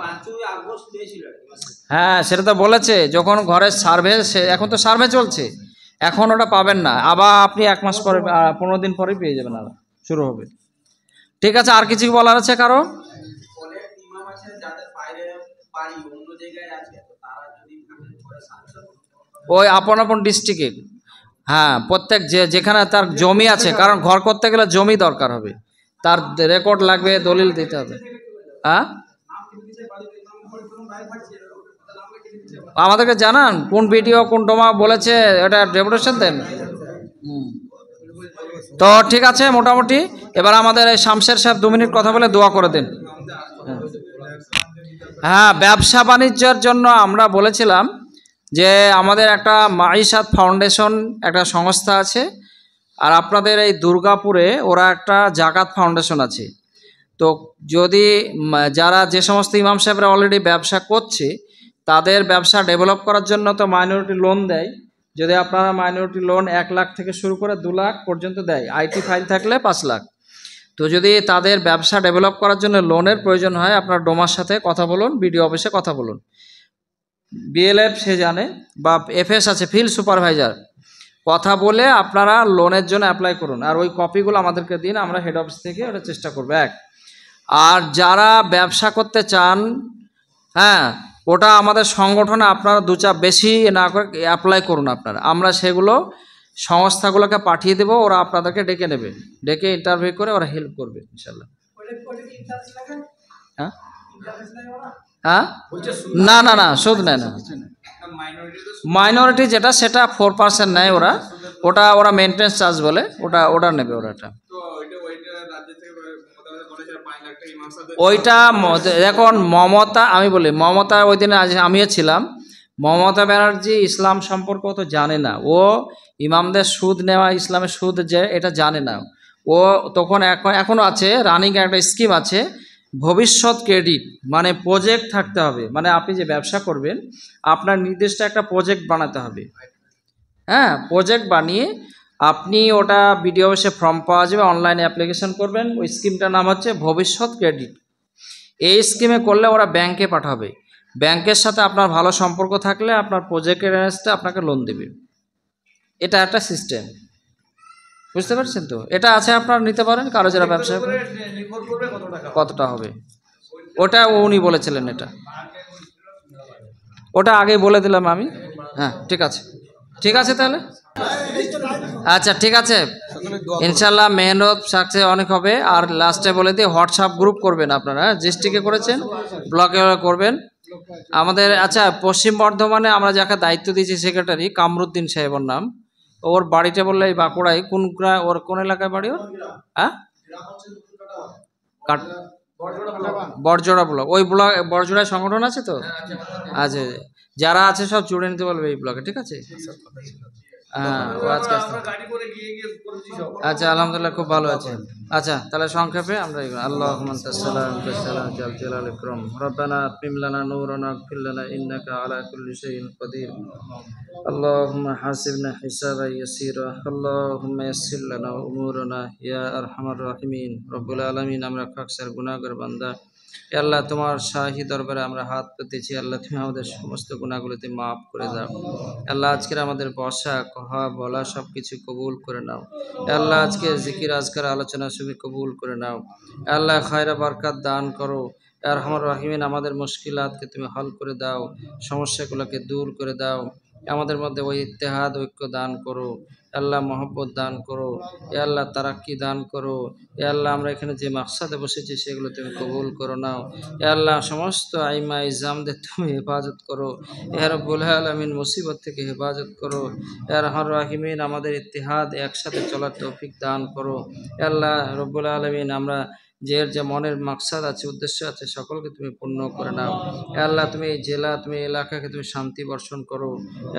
Speaker 1: হ্যাঁ, সেটা তো বলেছে, যখন ঘরের সার্ভে, এখন তো সার্ভে চলছে, এখন ওটা পাবেন না, আবার আপনি 1 মাস পরে, 15 দিন পরেই পেয়ে যাবেন, আবার শুরু হবে। ঠিক আছে, আর কিছু বলার আছে কারো? ওই আপন আপন ডিস্ট্রিক্টে, হ্যাঁ, প্রত্যেক যেখানে তার জমি আছে, কারণ ঘর করতে গেলে জমি দরকার হবে, তার রেকর্ড লাগবে, দলিল দিতে হবে। হ্যাঁ, আমাদেরকে জানান কোন ভিডিও কোন ডোমা বলেছে, এটা ডেপুটেশন দেন। তো ঠিক আছে, মোটামুটি এবার আমাদের এই শামশের সাহেব 2 মিনিট কথা বলে দোয়া করে দেন। হ্যাঁ, ব্যবসা বাণিজ্যের জন্য আমরা বলেছিলাম যে আমাদের একটা মাইশাত ফাউন্ডেশন একটা সংস্থা আছে, আর আপনাদের এই দুর্গাপুরে ওরা একটা জাকাত ফাউন্ডেশন আছে। তো যদি যারা যে সমস্ত ইমাম সাহেবরা অলরেডি ব্যবসা করছে, তাদের ব্যবসা ডেভেলপ করার জন্য তো মাইনরিটি লোন দেয়। যদি আপনারা মাইনরিটি লোন 1 লাখ থেকে শুরু করে 2 লাখ পর্যন্ত দেয়, আইটি ফাইল থাকলে 5 লাখ। তো যদি তাদের ব্যবসা ডেভেলপ করার জন্য লোনের প্রয়োজন হয়, আপনার ডোমার সাথে কথা বলুন, বিডিও অফিসে কথা বলুন, বিএলএফ সে জানে, বা এফএস আছে, ফিল্ড সুপারভাইজার, কথা বলে আপনারা লোনের জন্য অ্যাপ্লাই করুন। আর ওই কপিগুলো আমাদেরকে দিন, আমরা হেড অফিস থেকে ওটা চেষ্টা করবো। আর যারা ব্যবসা করতে চান, হ্যাঁ, ওটা আমাদের সংগঠনে আপনারা 2 চাপ বেশি না করে অ্যাপ্লাই করুন আপনারা, আমরা সেগুলো সংস্থাগুলোকে পাঠিয়ে দেবো, ওরা আপনাদেরকে ডেকে নেবে, ডেকে ইন্টারভিউ করে ওরা হেল্প করবে ইনশাল্লাহ। হ্যাঁ হ্যাঁ, না না না, সুদ নেয় না। মাইনরিটি যেটা, সেটা 4% নেয় ওরা, ওরা মেনটেন্স চার্জ বলে, ওটা নেবে ওরা। ওইটা দেখুন, মমতা, আমি বলি মমতা, ওই দিনে আমিও ছিলাম, মমতা ব্যানার্জি ইসলাম সম্পর্ক তো জানে না, ও ইমামদের সুদ নেওয়া, ইসলামের সুদ যে এটা জানে না ও। তখন এখনও আছে রানিং একটা স্কিম আছে, ভবিষ্যৎ ক্রেডিট, মানে প্রজেক্ট থাকতে হবে, মানে আপনি যে ব্যবসা করবেন আপনার নির্দিষ্ট একটা প্রজেক্ট বানাতে হবে। হ্যাঁ, প্রজেক্ট বানিয়ে আপনি ওটা বিডিও অফিসে ফর্ম পাওয়া যাবে, অনলাইনে অ্যাপ্লিকেশন করবেন। ওই স্কিমটার নাম হচ্ছে ভবিষ্যৎ ক্রেডিট। এই স্কিমে করলে ওরা ব্যাংকে পাঠাবে, ব্যাংকের সাথে আপনার ভালো সম্পর্ক থাকলে আপনার প্রজেক্টের এগেনস্টে আপনাকে লোন দেবে। এটা একটা সিস্টেম, বুঝতে পারছেন তো? এটা আছে, আপনারা নিতে পারেন, কারো যারা ব্যবসা
Speaker 3: করে নির্ভর করবে কত টাকা
Speaker 1: কতটা হবে ওটা উনি বলেছিলেন। ওটা আগে বলে দিলাম আমি। হ্যাঁ, ঠিক আছে, ঠিক আছে তাহলে। আচ্ছা, ঠিক আছে, ইনশাল্লাহ মেহনত সাকসেস অনেক হবে। আর লাস্টে বলে দিই, হোয়াটসঅ্যাপ গ্রুপ করবেন আপনারা, ডিস্ট্রিক্টে করেছেন, ব্লকে করবেন আমাদের। আচ্ছা, পশ্চিম বর্ধমানে আমরা যাকে দায়িত্ব দিয়েছি সেক্রেটারি কামরুদ্দিন সাহেবের নাম, ওর বাড়িটা বললে এই বাঁকুড়ায়, ওর কোন এলাকায় বাড়ি ওর? হ্যাঁ, বড়জোড়া ব্লক। ওই ব্লক বড়জোড়ায় সংগঠন আছে তো? আচ্ছা, যারা আছে সব জুড়ে নিতে বলবে এই ব্লকে, ঠিক আছে? হ্যাঁ, ও আজকে
Speaker 3: আমরা গাড়ি করে গিয়ে করেছি সব।
Speaker 1: আচ্ছা, আলহামদুলিল্লাহ, খুব ভালো আছে। আচ্ছা, তাহলে সংক্ষেপে আমরা আল্লাহুম্মা তাসসালাম তাসসালাম জাল জালাল ইকরাম রব্বানা আতমিম লানা নূরানা ওয়াগফির লানা ইন্নাকা আলা কুল্লি শাইইন কাদির আল্লাহুম্মা হাসিবনা হিসাবান ইয়াসীরা আল্লাহুম্মা ইয়াসসির লানা উমুরানা ইয়া আরহামার রাহিমিন। রব্বুল আলামিন, আমরা খাকসার গুনাহগার বান্দা, হে আল্লাহ তোমার শাহী দরবারে আমরা হাত পেতেছি। আল্লাহ তুমি আমাদের সমস্ত গুনাহগুলোতে মাফ করে দাও। আল্লাহ আজকের আমাদের বসা, কথা, বলা সব কিছু কবুল করে নাও। হে আল্লাহ আজকে জিকির আজকার আলোচনা সবই কবুল করে নাও। হে আল্লাহ খায়রা বরকত দান করো। হে আরহামার রাহিমিন, আমাদের মুশকিলাতকে তুমি হল করে দাও, সমস্যাগুলোকে দূর করে দাও। আমাদের মধ্যে ওই ইত্তেহাদ, ঐক্য দান করো। আল্লাহ মহব্বত দান করো। এ আল্লাহ তারাক্কি দান করো। এ আল্লাহ আমরা এখানে যে মাকসাদে বসেছি সেগুলো তুমি কবুল করো নাও। এ আল্লাহ সমস্ত আইমা ইজামদের তুমি হেফাজত করো। এ রব্বুল আলামিন মুসিবত থেকে হেফাজত করো। এ রহমান রাহিমিন, আমাদের ইত্তেহাদ একসাথে চলার তৌফিক দান করো। এ আল্লাহ রব্বুল আলামিন, আমরা যে মনের মাকসাদ আছে, উদ্দেশ্য আছে, সকলকে তুমি পূর্ণ করে নাও। এ আল্লাহ তুমি এই জেলা, তুমি এই এলাকাকে তুমি শান্তি বর্ষণ করো।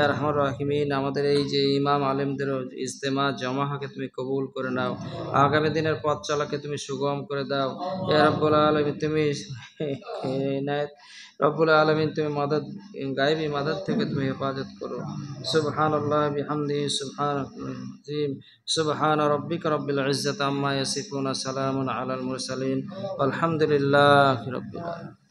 Speaker 1: এ রহমান রাহিমিন, আমাদের এই যে ইমাম আলেমদের ইজতেমা জমাহাকে তুমি কবুল করে নাও। আগামী দিনের পথ চলাকে তুমি সুগম করে দাও। এ রব্বুল আলামিন, তুমি ইনায়েত রব্বুল আলামিন, তুমি মদদ, গায়েবী মদদ থেকে তুমি হেফাজত করো। সুবহানাল্লাহ বিহামদিহি সুবহানাল্লাহিল আযীম। সুবহান রাব্বিকা রাব্বিল ইজ্জাতি আম্মা ইয়াসিফুন, সালামুন আলাল মুরসালিন, আলহামদুলিল্লাহি রাব্বিল আলামিন।